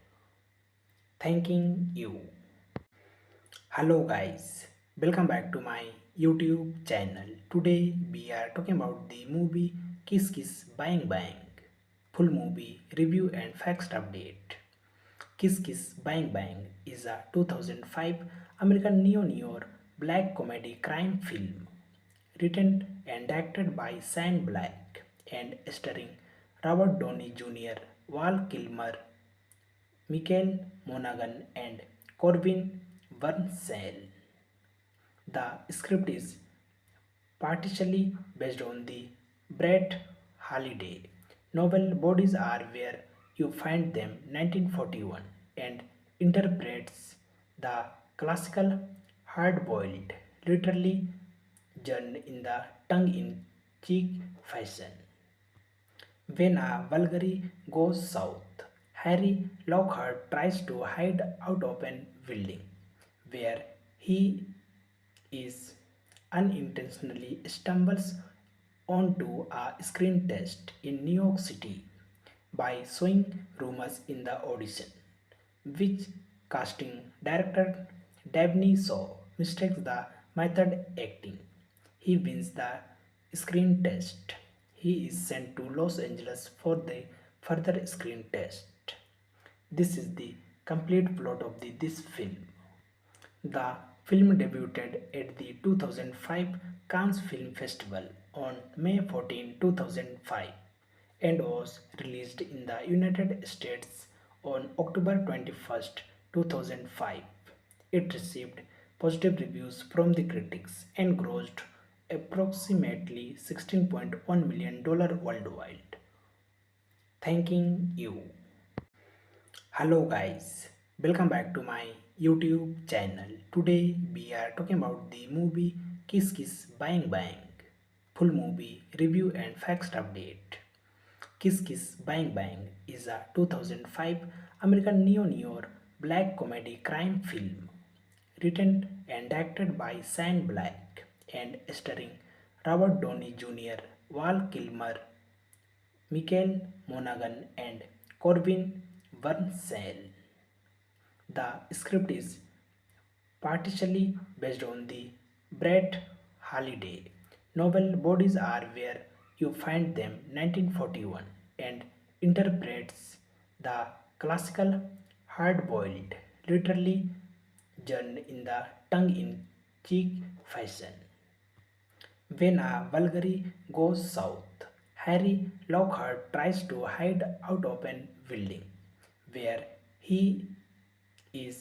Thanking you. Hello guys, welcome back to my YouTube channel. Today we are talking about the movie Kiss Kiss Bang Bang. Full movie review and facts update. Kiss Kiss Bang Bang is a 2005 American neo-noir black comedy crime film written and directed by Shane Black and starring Robert Downey Jr., Val Kilmer, Michael Monaghan, and Corbin Bernsen. The script is partially based on the Brett Halliday novel Bodies Are Where You Find Them 1941 and interprets the classical hard-boiled literary genre in the tongue-in-cheek fashion. When a Bulgari goes south, Harry Lockhart tries to hide out of an building where he is unintentionally stumbles onto a screen test in New York City by showing rumors in the audition, which casting director Dabney Shaw mistakes the method acting. He wins the screen test. He is sent to Los Angeles for the further screen test. This is the complete plot of this film. The film debuted at the 2005 Cannes Film Festival on May 14, 2005 and was released in the United States on October 21, 2005. It received positive reviews from the critics and grossed approximately $16.1 million worldwide. Thanking you. Hello guys, welcome back to my YouTube channel. Today we are talking about the movie Kiss Kiss Bang Bang. Full movie review and facts update. Kiss Kiss Bang Bang is a 2005 American neo-noir black comedy crime film written and directed by Shane Black and starring Robert Downey Jr., Val Kilmer, Michael Monaghan, and Corbin Bernsen. The script is partially based on the Brett Halliday novel Bodies Are Where You Find Them 1941 and interprets the classical hard-boiled literary genre in the tongue-in-cheek fashion. When a Bulgari goes south, Harry Lockhart tries to hide out of an building where he is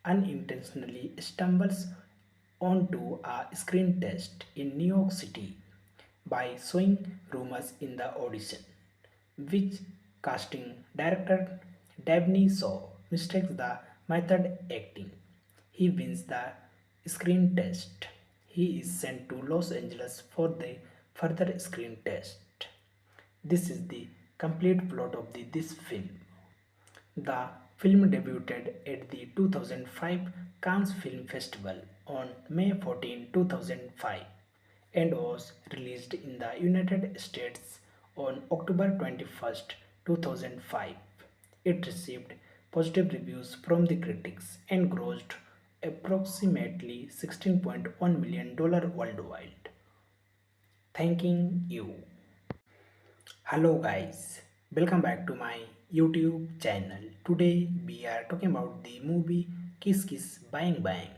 unintentionally stumbles onto a screen test in New York City by showing rumors in the audition, which casting director Dabney Shaw mistakes the method acting. He wins the screen test. He is sent to Los Angeles for the further screen test. This is the complete plot of this film. The film debuted at the 2005 Cannes Film Festival on May 14, 2005 and was released in the United States on October 21, 2005. It received positive reviews from the critics and grossed approximately $16.1 million worldwide. Thanking you. Hello guys, welcome back to my YouTube channel. Today we are talking about the movie Kiss Kiss Bang Bang.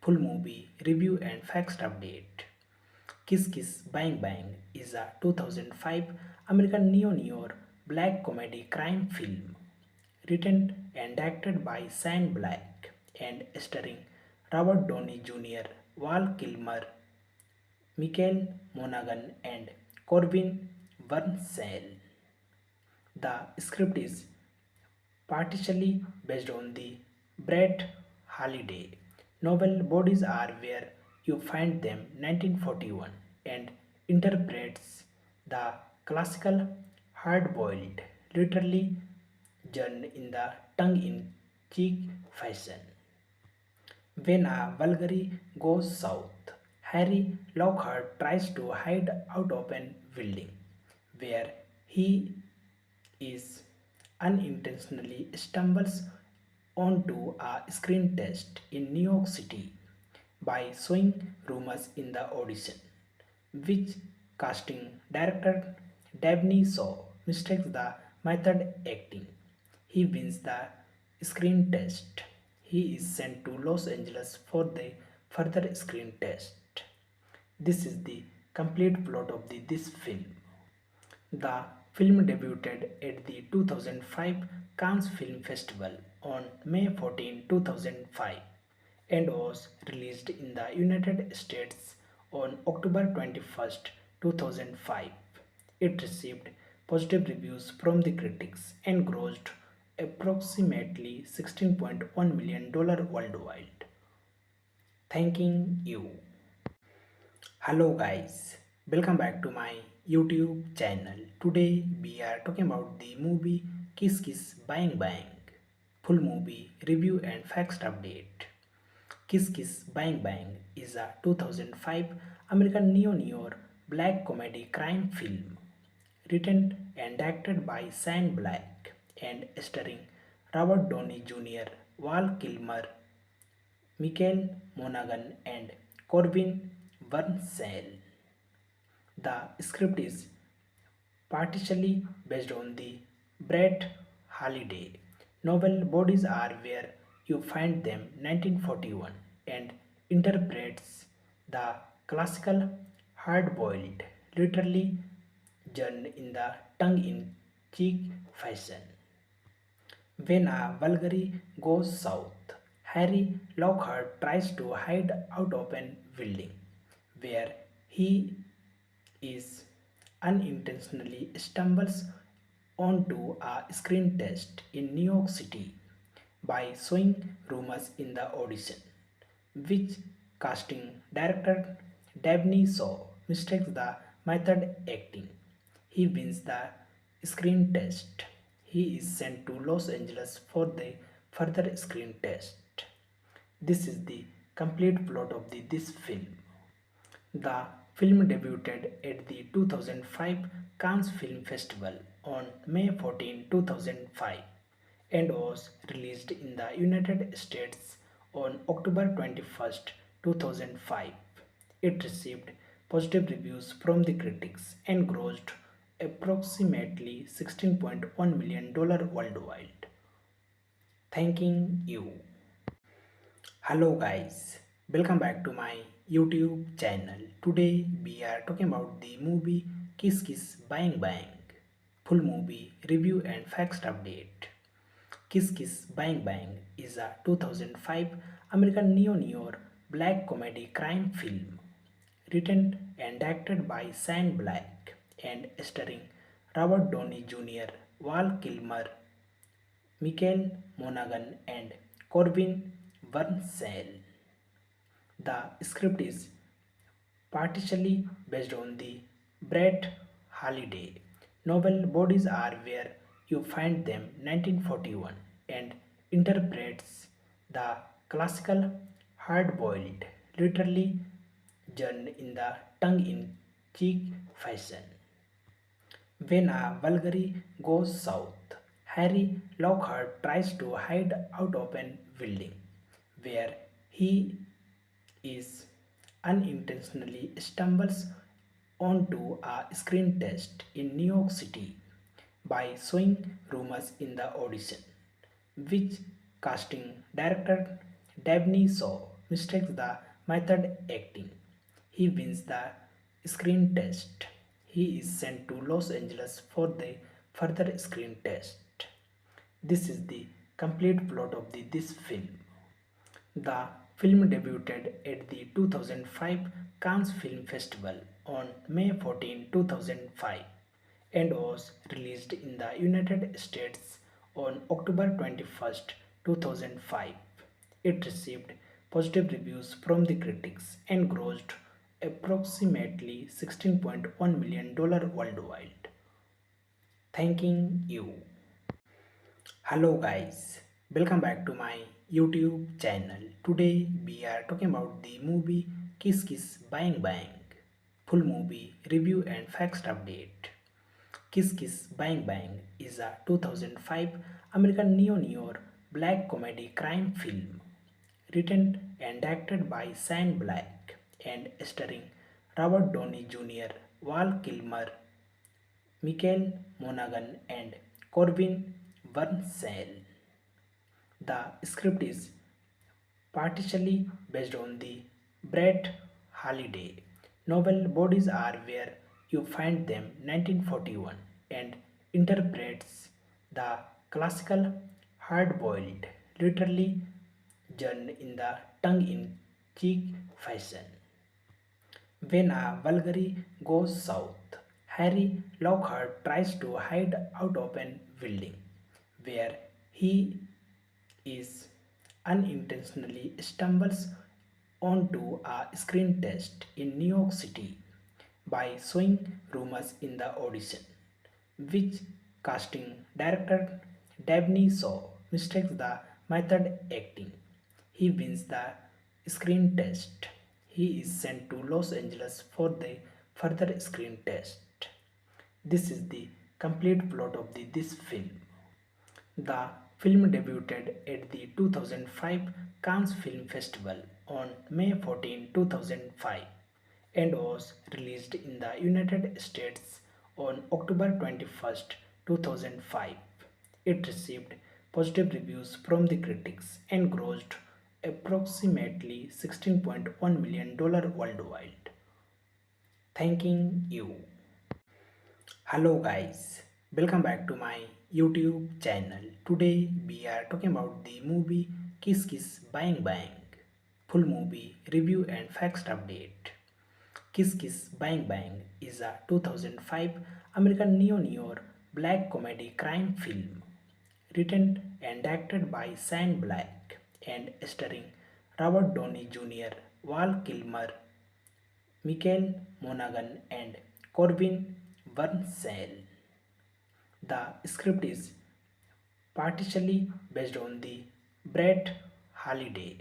Full movie review and facts update. Kiss Kiss Bang Bang is a 2005 American neo-noir black comedy crime film written and directed by Shane Black and starring Robert Downey Jr., Val Kilmer, Michael Monaghan and Corbin Bernsen. The script is partially based on the Brett Halliday novel Bodies Are Where You Find Them 1941 and interprets the classical hard-boiled literary genre in the tongue-in-cheek fashion. When a Valkyrie goes south, Harry Lockhart tries to hide out of an building where he is unintentionally stumbles onto a screen test in New York City by showing rumors in the audition, which casting director Dabney Shaw mistakes the method acting. He wins the screen test. He is sent to Los Angeles for the further screen test. This is the complete plot of this film. The film debuted at the 2005 Cannes Film Festival on May 14, 2005 and was released in the United States on October 21, 2005. It received positive reviews from the critics and grossed approximately $16.1 million worldwide. Thanking you. Hello guys, welcome back to my YouTube channel. Today we are talking about the movie Kiss Kiss Bang Bang. Full movie review and facts update. Kiss Kiss Bang Bang is a 2005 American neo-noir black comedy crime film written and directed by Shane Black and starring Robert Downey Jr., Val Kilmer, Michael Monaghan and Corbin Bernsen. The script is partially based on the Brett Halliday novel Bodies Are Where You Find Them 1941 and interprets the classical hard-boiled literary genre in the tongue-in-cheek fashion. When a Valkyrie goes south, Harry Lockhart tries to hide out of an building where he is unintentionally stumbles onto a screen test in New York City by showing rumors in the audition, which casting director Dabney Shaw mistakes the method acting. He wins the screen test. He is sent to Los Angeles for the further screen test. This is the complete plot of this film. The film debuted at the 2005 Cannes Film Festival on May 14, 2005 and was released in the United States on October 21, 2005. It received positive reviews from the critics and grossed approximately $16.1 million worldwide. Thanking you. Hello guys, welcome back to my YouTube channel. Today we are talking about the movie Kiss Kiss Bang Bang. Full movie review and facts update. Kiss Kiss Bang Bang is a 2005 American neo-noir black comedy crime film written and directed by Shane Black and starring Robert Downey Jr., Val Kilmer, Michael Monaghan, and Corbin Bernsen. The script is partially based on the Brett Holiday novel Bodies Are Where You Find Them 1941 and interprets the classical hard-boiled literary genre in the tongue-in-cheek fashion. When a Valkyrie goes south, Harry Lockhart tries to hide out of an building where he is unintentionally stumbles onto a screen test in New York City by showing rumors in the audition, which casting director Dabney Shaw mistakes the method acting. He wins the screen test. He is sent to Los Angeles for the further screen test. This is the complete plot of this film. The film debuted at the 2005 Cannes Film Festival on May 14, 2005 and was released in the United States on October 21, 2005. It received positive reviews from the critics and grossed approximately $16.1 million worldwide. Thanking you. Hello guys, welcome back to my YouTube channel. Today we are talking about the movie Kiss Kiss Bang Bang. Full movie review and facts update. Kiss Kiss Bang Bang is a 2005 American neo-noir black comedy crime film written and directed by Shane Black and starring Robert Downey Jr., Val Kilmer, Michael Monaghan, and Corbin Bernsen. The script is partially based on the Brett Holiday novel Bodies Are Where You Find Them 1941 and interprets the classical hard-boiled literary genre in the tongue-in-cheek fashion. When a Valkyrie goes south, Harry Lockhart tries to hide out of an building where he is unintentionally stumbles onto a screen test in New York City by showing rumors in the audition, which casting director Dabney Shaw mistakes the method acting. He wins the screen test. He is sent to Los Angeles for the further screen test. This is the complete plot of this film. The film debuted at the 2005 Cannes Film Festival on May 14, 2005 and was released in the United States on October 21, 2005. It received positive reviews from the critics and grossed approximately $16.1 million worldwide. Thanking you. Hello guys, welcome back to my YouTube channel. Today we are talking about the movie Kiss Kiss Bang Bang. Full movie review and facts update. Kiss Kiss Bang Bang is a 2005 American neo-noir black comedy crime film written and directed by Shane Black and starring Robert Downey Jr., Val Kilmer, Michael Monaghan, and Corbin Bernsen. The script is partially based on the Brett Holiday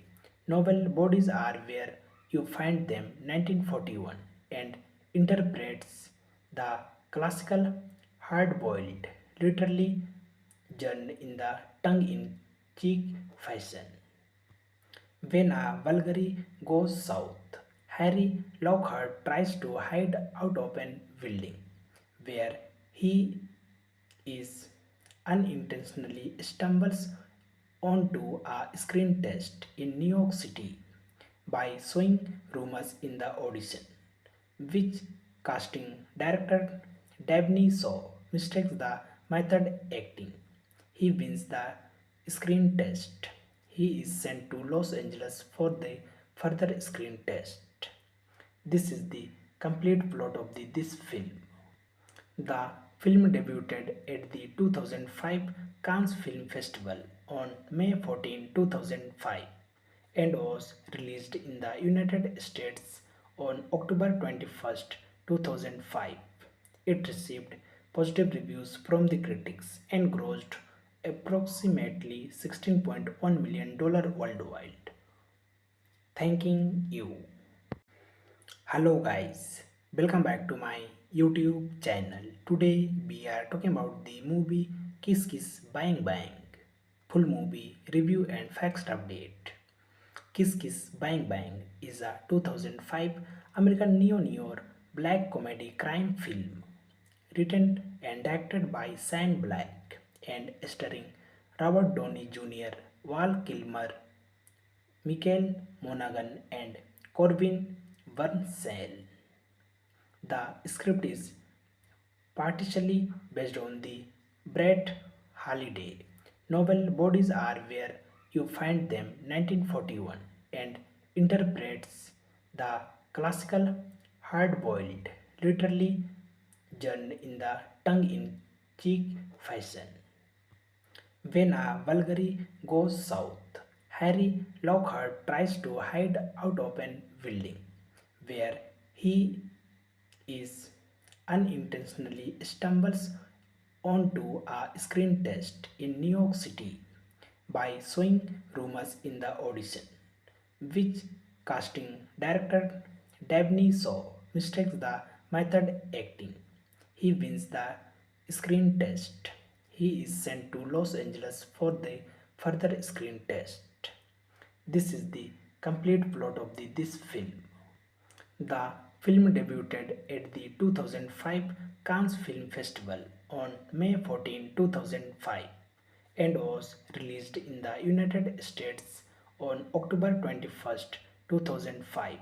novel Bodies Are Where You Find Them 1941 and interprets the classical hard-boiled literary genre in the tongue-in-cheek fashion. When a Valkyrie goes south, Harry Lockhart tries to hide out of an building where he is unintentionally stumbles onto a screen test in New York City by showing rumors in the audition, which casting director Dabney Shaw mistakes the method acting. He wins the screen test. He is sent to Los Angeles for the further screen test. This is the complete plot of this film. The film debuted at the 2005 Cannes Film Festival on May 14, 2005 and was released in the United States on October 21st, 2005. It received positive reviews from the critics and grossed approximately $16.1 million worldwide. Thanking you. Hello guys, welcome back to my YouTube channel. Today we are talking about the movie Kiss Kiss Bang Bang. Full movie review and facts update. Kiss Kiss Bang Bang is a 2005 American neo-noir black comedy crime film written and directed by Shane Black and starring Robert Downey Jr., Val Kilmer, Michael Monaghan and Corbin Bernsen. The script is partially based on the Brett Halliday novel Bodies Are Where You Find Them 1941 and interprets the classical hard-boiled literally genre in the tongue-in-cheek fashion. When a Valkyrie goes south, Harry Lockhart tries to hide out of an building where he is unintentionally stumbles onto a screen test in New York City by sowing rumors in the audition, which casting director Dabney Shaw mistakes the method acting. He wins the screen test. He is sent to Los Angeles for the further screen test. This is the complete plot of this film. The film debuted at the 2005 Cannes Film Festival on May 14, 2005 and was released in the United States on October 21st, 2005.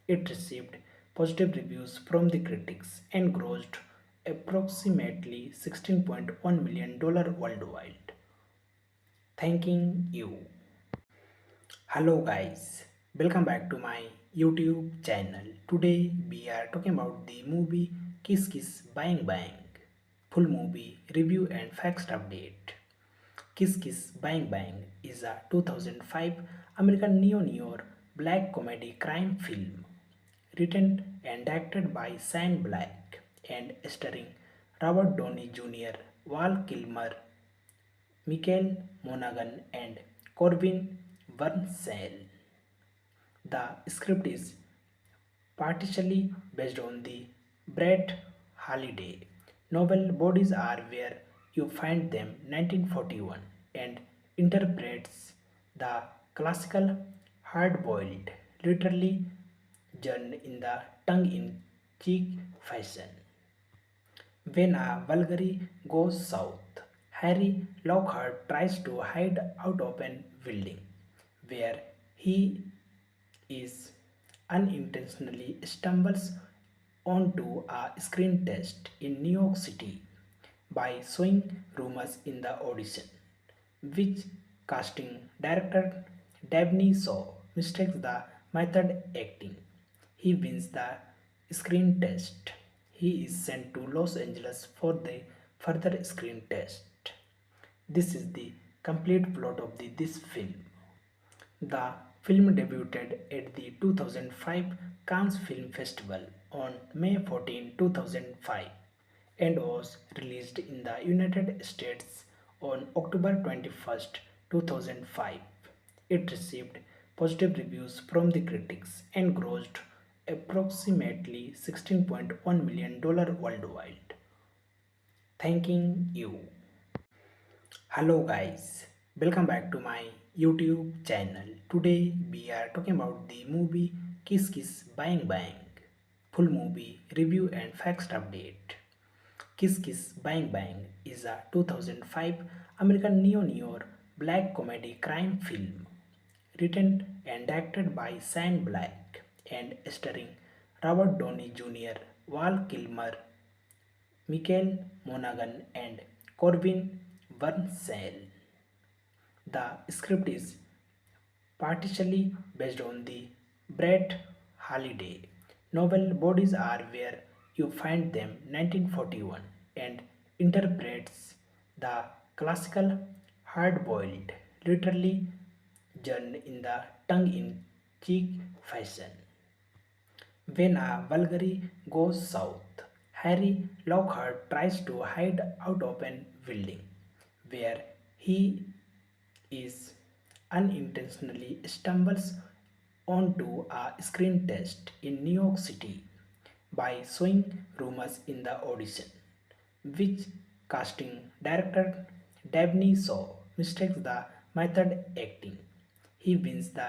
It received positive reviews from the critics and grossed approximately $16.1 million worldwide. Thanking you. Hello guys, welcome back to my YouTube channel. Today we are talking about the movie Kiss Kiss Bang Bang. Full movie review and facts update. Kiss Kiss Bang Bang is a 2005 American neo-noir black comedy crime film written and directed by Shane Black and starring Robert Downey Jr., Val Kilmer, Michael Monaghan and Corbin Bernsen. The script is partially based on the Brett Halliday novel Bodies Are Where You Find Them 1941 and interprets the classical hard-boiled literally genre in the tongue-in-cheek fashion. When a Valkyrie goes south, Harry Lockhart tries to hide out of an building where he is unintentionally stumbles onto a screen test in New York City by sowing rumors in the audition, which casting director Dabney Shaw mistakes the method acting. He wins the screen test. He is sent to Los Angeles for the further screen test. This is the complete plot of this film. The film debuted at the 2005 Cannes Film Festival on May 14, 2005 and was released in the United States on October 21st, 2005. It received positive reviews from the critics and grossed approximately $16.1 million worldwide. Thanking you. Hello guys, welcome back to my YouTube channel. Today we are talking about the movie Kiss Kiss Bang Bang. Full movie review and facts update. Kiss Kiss Bang Bang is a 2005 American neo-noir black comedy crime film written and directed by Shane Black and starring Robert Downey Jr., Val Kilmer, Michael Monaghan and Corbin Bernsen. The script is partially based on the Brett Halliday novel Bodies Are Where You Find Them 1941 and interprets the classical hard-boiled literary genre in the tongue-in-cheek fashion. When a Valkyrie goes south, Harry Lockhart tries to hide out of an building where he is unintentionally stumbles onto a screen test in New York City by showing rumors in the audition, which casting director Dabney Shaw mistakes the method acting. He wins the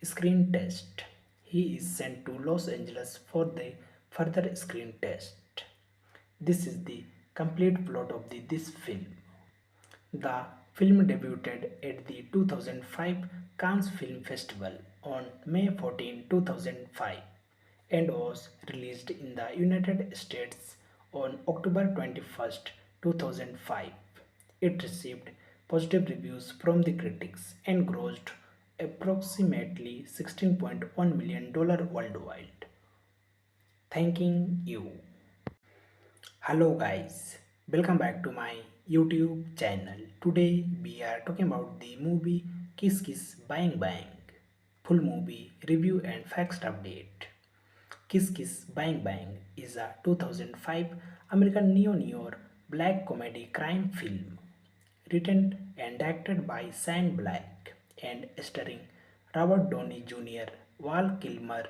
screen test. He is sent to Los Angeles for the further screen test. This is the complete plot of this film. The film debuted at the 2005 Cannes Film Festival on May 14, 2005 and was released in the United States on October 21, 2005. It received positive reviews from the critics and grossed approximately $16.1 million worldwide. Thanking you. Hello guys, welcome back to my YouTube channel. Today we are talking about the movie Kiss Kiss Bang Bang. Full movie review and facts update. Kiss Kiss Bang Bang is a 2005 American neo-noir black comedy crime film written and directed by Shane Black and starring Robert Downey Jr., Val Kilmer,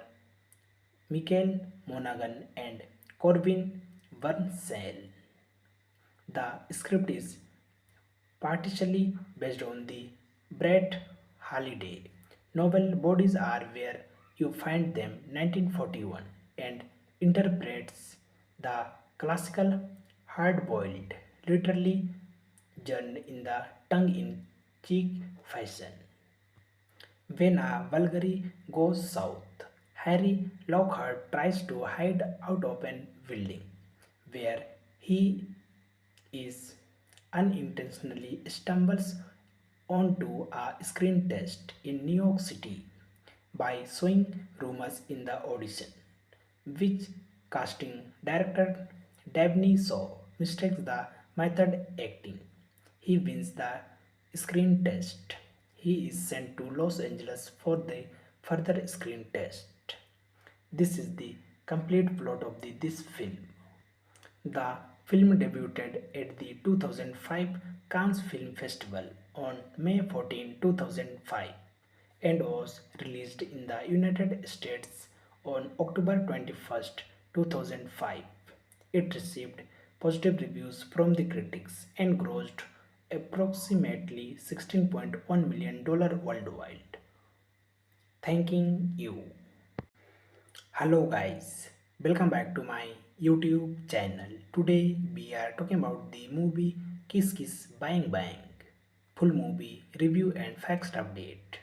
Michael Monaghan and Corbin Bernsen. The script is partially based on the Brett Halliday novel Bodies Are Where You Find Them 1941 and interprets the classical hard-boiled literary genre in the tongue-in-cheek fashion. When a Valkyrie goes south, Harry Lockhart tries to hide out of an building where he is unintentionally stumbles onto a screen test in New York City by showing rumors in the audition, which casting director Dabney Shaw mistakes the method acting. He wins the screen test. He is sent to Los Angeles for the further screen test. This is the complete plot of this film. The film debuted at the 2005 Cannes Film Festival on May 14, 2005 and was released in the United States on October 21, 2005. It received positive reviews from the critics and grossed approximately $16.1 million worldwide. Thanking you. Hello guys, welcome back to my YouTube channel. Today we are talking about the movie Kiss Kiss Bang Bang. Full movie review and facts update.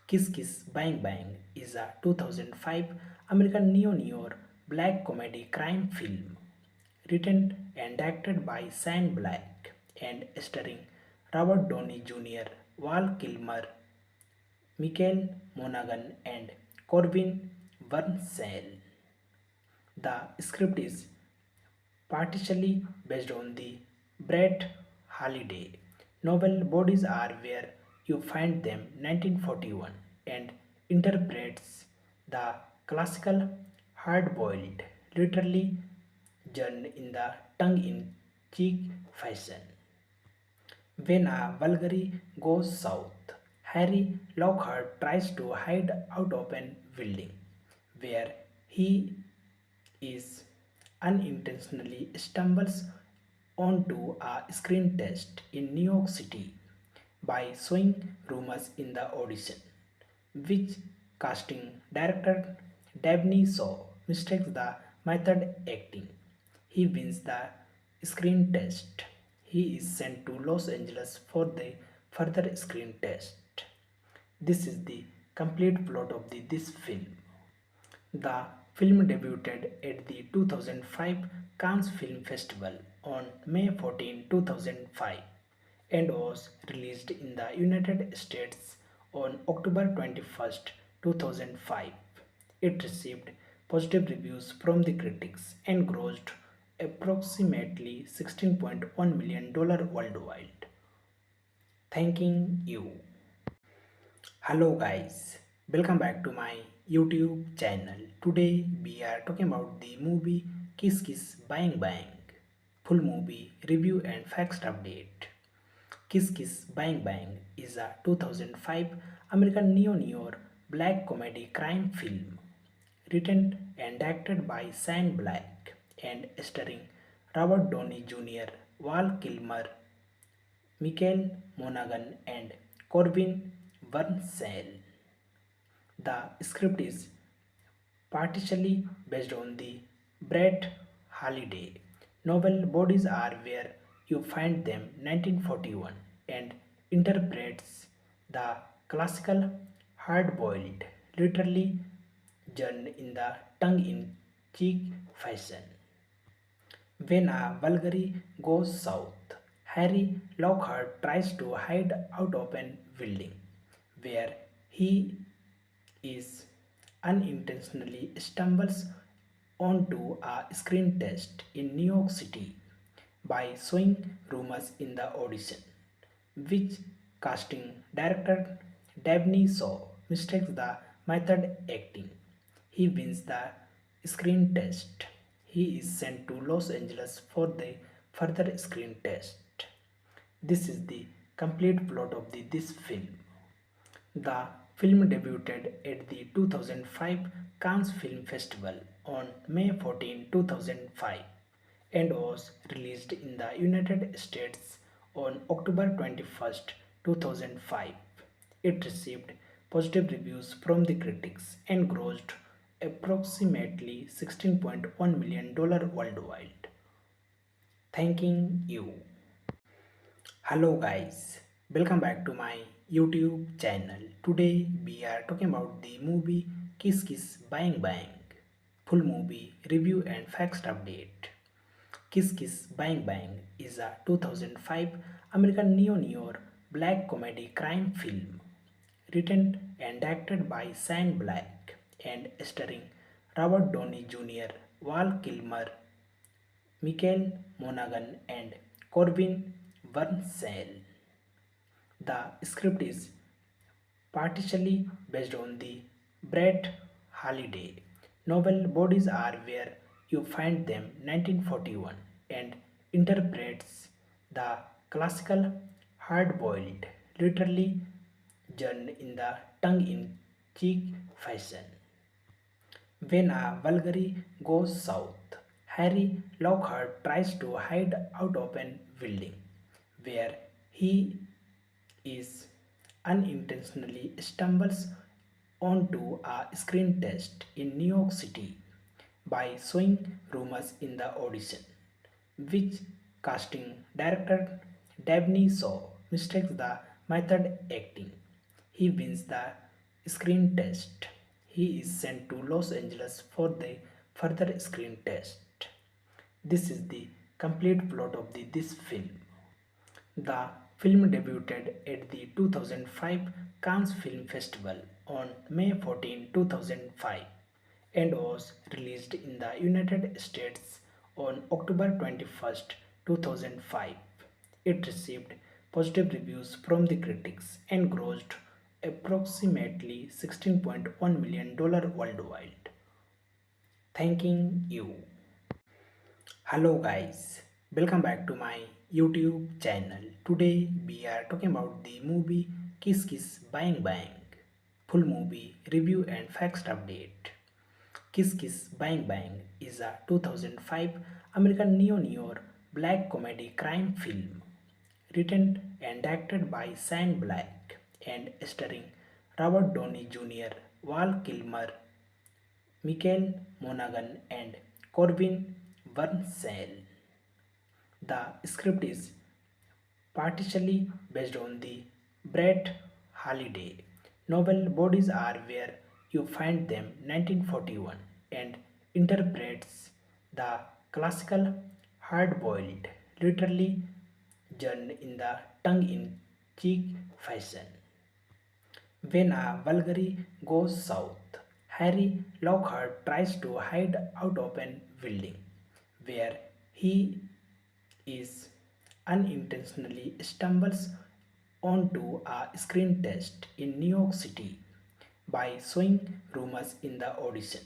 Kiss Kiss Bang Bang is a 2005 American neo-noir black comedy crime film written and directed by Shane Black and starring Robert Downey Jr., Val Kilmer, Michael Monaghan and Corbin Bernsen. The script is partially based on the Brett Halliday novel Bodies Are Where You Find Them 1941 and interprets the classical hard-boiled literary genre in the tongue-in-cheek fashion. When a Valkyrie goes south, Harry Lockhart tries to hide out of an building where he is unintentionally stumbles onto a screen test in New York City by showing rumors in the audition, which casting director Dabney Shaw mistakes the method acting. He wins the screen test. He is sent to Los Angeles for the further screen test. This is the complete plot of this film. The film debuted at the 2005 Cannes Film Festival on May 14, 2005 and was released in the United States on October 21st, 2005. It received positive reviews from the critics and grossed approximately $16.1 million worldwide. Thanking you. Hello guys, welcome back to my YouTube channel. Today we are talking about the movie Kiss Kiss Bang Bang. Full movie review and facts update. Kiss Kiss Bang Bang is a 2005 American neo-noir black comedy crime film written and directed by Sam Black and starring Robert Downey Jr., Val Kilmer, Michael Monaghan, and Corbin Bernsen. The script is partially based on the Brett Halliday novel Bodies Are Where You Find Them 1941 and interprets the classical hard-boiled literary genre in the tongue-in-cheek fashion. When a Bulgari goes south, Harry Lockhart tries to hide out of an building where he is unintentionally stumbles onto a screen test in New York City by sowing rumors in the audition, which casting director Dabney Shaw mistakes the method acting. He wins the screen test. He is sent to Los Angeles for the further screen test. This is the complete plot of this film. The film debuted at the 2005 Cannes Film Festival on May 14, 2005 and was released in the United States on October 21st, 2005. It received positive reviews from the critics and grossed approximately $16.1 million worldwide. Thanking you. Hello guys, welcome back to my YouTube channel. Today we are talking about the movie Kiss Kiss Bang Bang. Full movie review and facts update. Kiss Kiss Bang Bang is a 2005 American neo-noir black comedy crime film written and directed by Sam Black and starring Robert Downey Jr., Val Kilmer, Michael Monaghan, and Corbin Bernsen. The script is partially based on the Brett Halliday novel Bodies Are Where You Find Them 1941 and interprets the classical hard-boiled literary genre in the tongue-in-cheek fashion. When a Bulgari goes south, Harry Lockhart tries to hide out of an building where he is unintentionally stumbles onto a screen test in New York City by sowing rumors in the audition, which casting director Dabney Shaw mistakes the method acting. He wins the screen test. He is sent to Los Angeles for the further screen test. This is the complete plot of this film. The film debuted at the 2005 Cannes Film Festival on May 14, 2005 and was released in the United States on October 21st, 2005. It received positive reviews from the critics and grossed approximately $16.1 million worldwide. Thanking you. Hello guys, welcome back to my YouTube channel. Today we are talking about the movie Kiss Kiss Bang Bang. Full movie review and facts update. Kiss Kiss Bang Bang is a 2005 American neo-noir black comedy crime film written and directed by Sam Black and starring Robert Downey Jr., Val Kilmer, Michael Monaghan, and Corbin Bernsen. The script is partially based on the Brett Halliday novel Bodies Are Where You Find Them 1941 and interprets the classical hard-boiled literary genre in the tongue-in-cheek fashion. When a Valkyrie goes south, Harry Lockhart tries to hide out of an building where he is unintentionally stumbles onto a screen test in New York City by showing rumors in the audition,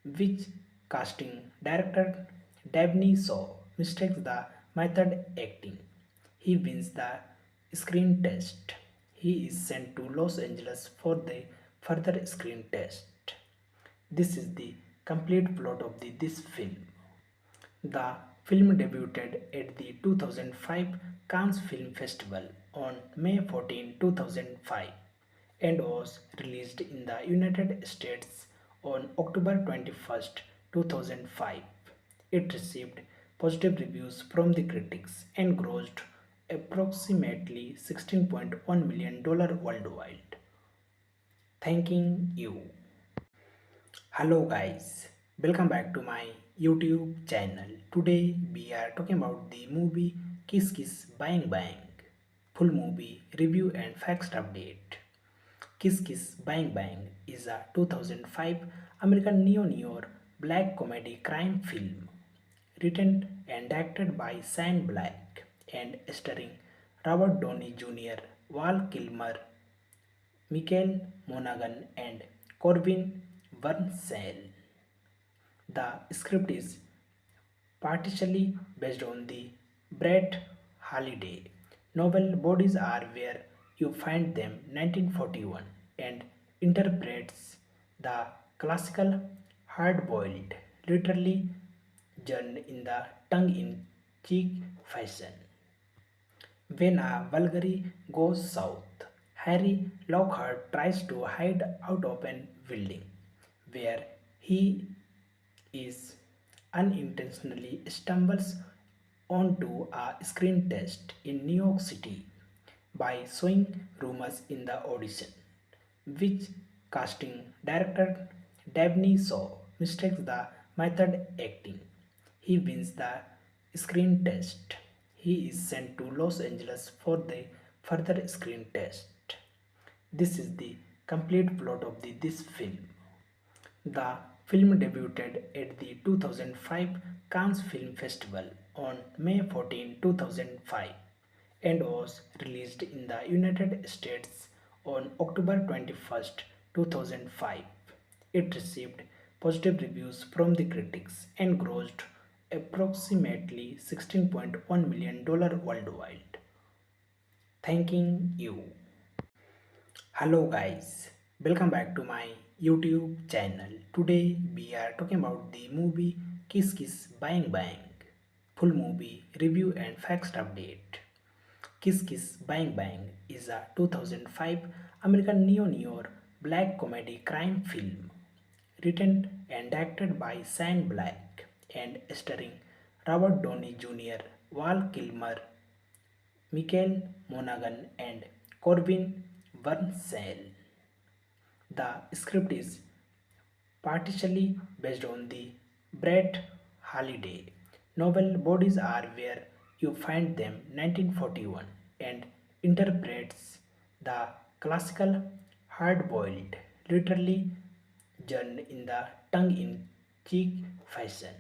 which casting director Dabney Shaw mistakes the method acting. He wins the screen test. He is sent to Los Angeles for the further screen test. This is the complete plot of this film. The film debuted at the 2005 Cannes Film Festival on May 14, 2005 and was released in the United States on October 21, 2005. It received positive reviews from the critics and grossed approximately $16.1 million worldwide. Thanking you. Hello guys, welcome back to my YouTube channel. Today we are talking about the movie Kiss Kiss Bang Bang. Full movie review and facts update. Kiss Kiss Bang Bang is a 2005 American neo-noir black comedy crime film written and directed by Shane Black and starring Robert Downey Jr., Val Kilmer, Michael Monaghan, and Corbin Bernsen. The script is partially based on the Brett Halliday novel Bodies Are Where You Find Them 1941 and interprets the classical hard-boiled literally genre in the tongue-in-cheek fashion. When a Valkyrie goes south, Harry Lockhart tries to hide out of an building where he is unintentionally stumbles onto a screen test in New York City by showing rumors in the audition, which casting director Dabney Shaw mistakes the method acting. He wins the screen test. He is sent to Los Angeles for the further screen test. This is the complete plot of this film. The film debuted at the 2005 Cannes Film Festival on May 14, 2005 and was released in the United States on October 21, 2005. It received positive reviews from the critics and grossed approximately $16.1 million worldwide. Thanking you. Hello guys, welcome back to my YouTube channel. Today we are talking about the movie Kiss Kiss Bang Bang. Full movie review and facts update. Kiss Kiss Bang Bang is a 2005 American neo-noir black comedy crime film written and directed by Shane Black and starring Robert Downey Jr., Val Kilmer, Michael Monaghan, and Corbin Bernsen. The script is partially based on the Brett Halliday novel Bodies Are Where You Find Them 1941 and interprets the classical hard-boiled literally genre in the tongue-in-cheek fashion.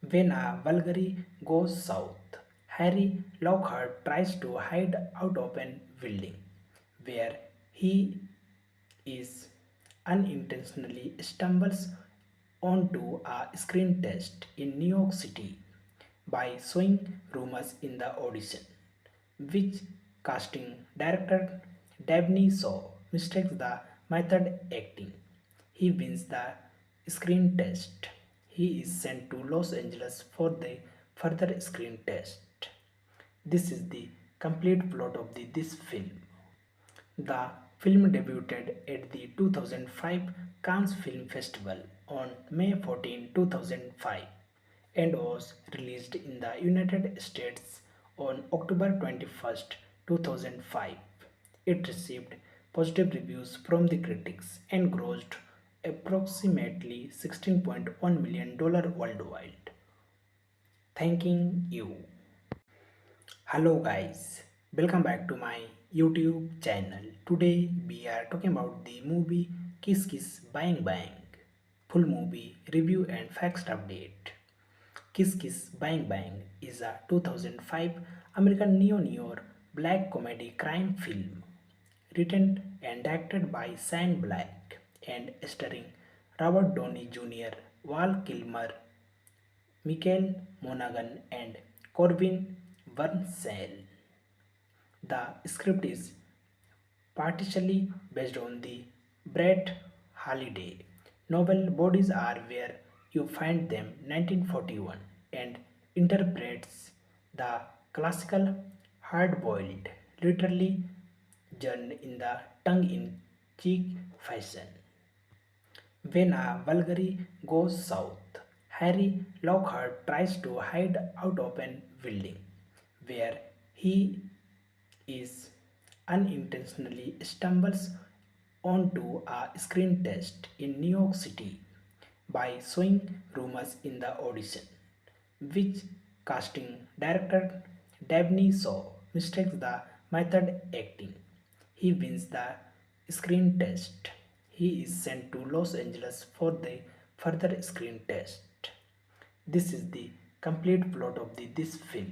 When a Valkyrie goes south, Harry Lockhart tries to hide out of an building where he is unintentionally stumbles onto a screen test in New York City by showing rumors in the audition, which casting director Dabney Shaw mistakes the method acting. He wins the screen test. He is sent to Los Angeles for the further screen test. This is the complete plot of this film. The film debuted at the 2005 Cannes Film Festival on May 14, 2005 and was released in the United States on October 21, 2005. It received positive reviews from the critics and grossed approximately $16.1 million worldwide. Thanking you. Hello guys, Welcome back to my YouTube channel. Today we are talking about the movie Kiss Kiss Bang Bang. Full movie review and facts update. Kiss Kiss Bang Bang is a 2005 American neo-noir black comedy crime film written and directed by Shane Black and starring Robert Downey Jr., Val Kilmer, Michael Monaghan, and Corbin Bernsen. The script is partially based on the Brett Halliday novel Bodies Are Where You Find Them 1941 and interprets the classical hard-boiled literary genre in the tongue-in-cheek fashion. When a Valkyrie goes south, Harry Lockhart tries to hide out of an building where he is unintentionally stumbles onto a screen test in New York City by showing rumors in the audition, which casting director Dabney Shaw mistakes the method acting. He wins the screen test. He is sent to Los Angeles for the further screen test. This is the complete plot of this film.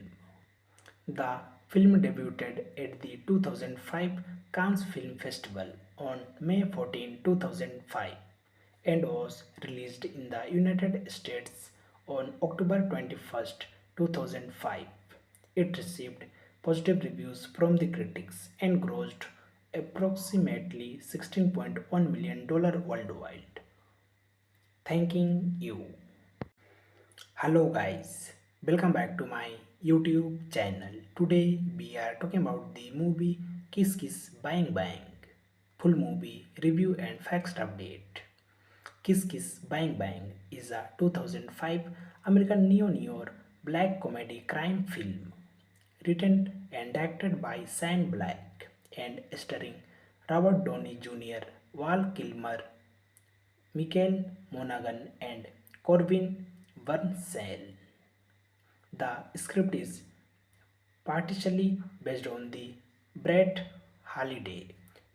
The film debuted at the 2005 Cannes Film Festival on May 14, 2005 and was released in the United States on October 21, 2005. It received positive reviews from the critics and grossed approximately $16.1 million worldwide. Thanking you. Hello guys, welcome back to my YouTube channel. Today we are talking about the movie Kiss Kiss Bang Bang. Full movie review and facts update. Kiss Kiss Bang Bang is a 2005 American neo-noir black comedy crime film written and directed by Shane Black and starring Robert Downey Jr., Val Kilmer, Michael Monaghan, and Corbin Bernsen. The script is partially based on the Brett Halliday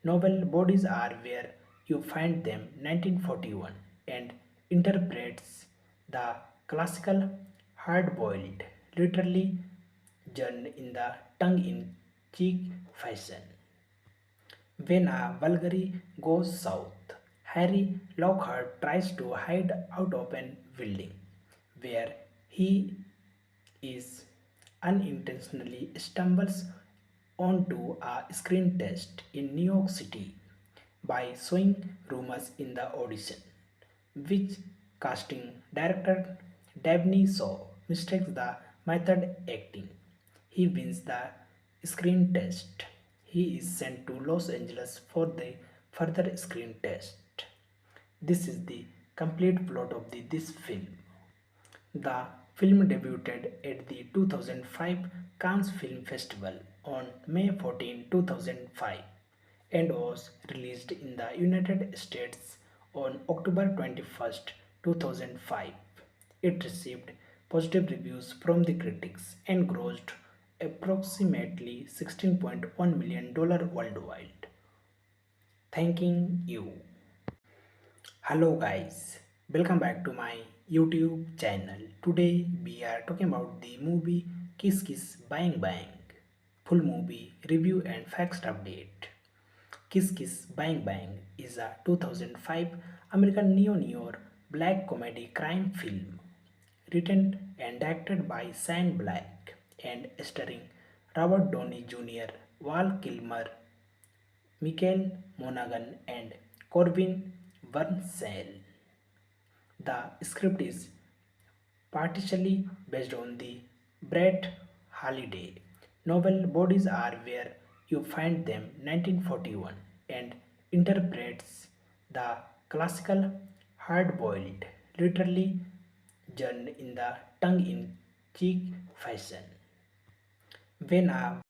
novel Bodies Are Where You Find Them 1941 and interprets the classical hard-boiled literary genre in the tongue-in-cheek fashion. When a Valkyrie goes south, Harry Lockhart tries to hide out of an building where he is unintentionally stumbles onto a screen test in New York City by showing rumors in the audition, which casting director Dabney Shaw mistakes the method acting. He wins the screen test. He is sent to Los Angeles for the further screen test. This is the complete plot of this film. The film debuted at the 2005 Cannes Film Festival on May 14, 2005 and was released in the United States on October 21, 2005. It received positive reviews from the critics and grossed approximately $16.1 million worldwide. Thanking you. Hello guys, welcome back to my YouTube channel. Today we are talking about the movie Kiss Kiss Bang Bang. Full movie review and facts update. Kiss Kiss Bang Bang is a 2005 American neo-noir black comedy crime film written and directed by Shane Black and starring Robert Downey Jr., Val Kilmer, Michael Monaghan, and Corbin Bernsen. The script is partially based on the Brett Halliday novel Bodies Are Where You Find Them 1941 and interprets the classical hard-boiled literary genre in the tongue-in-cheek fashion. When a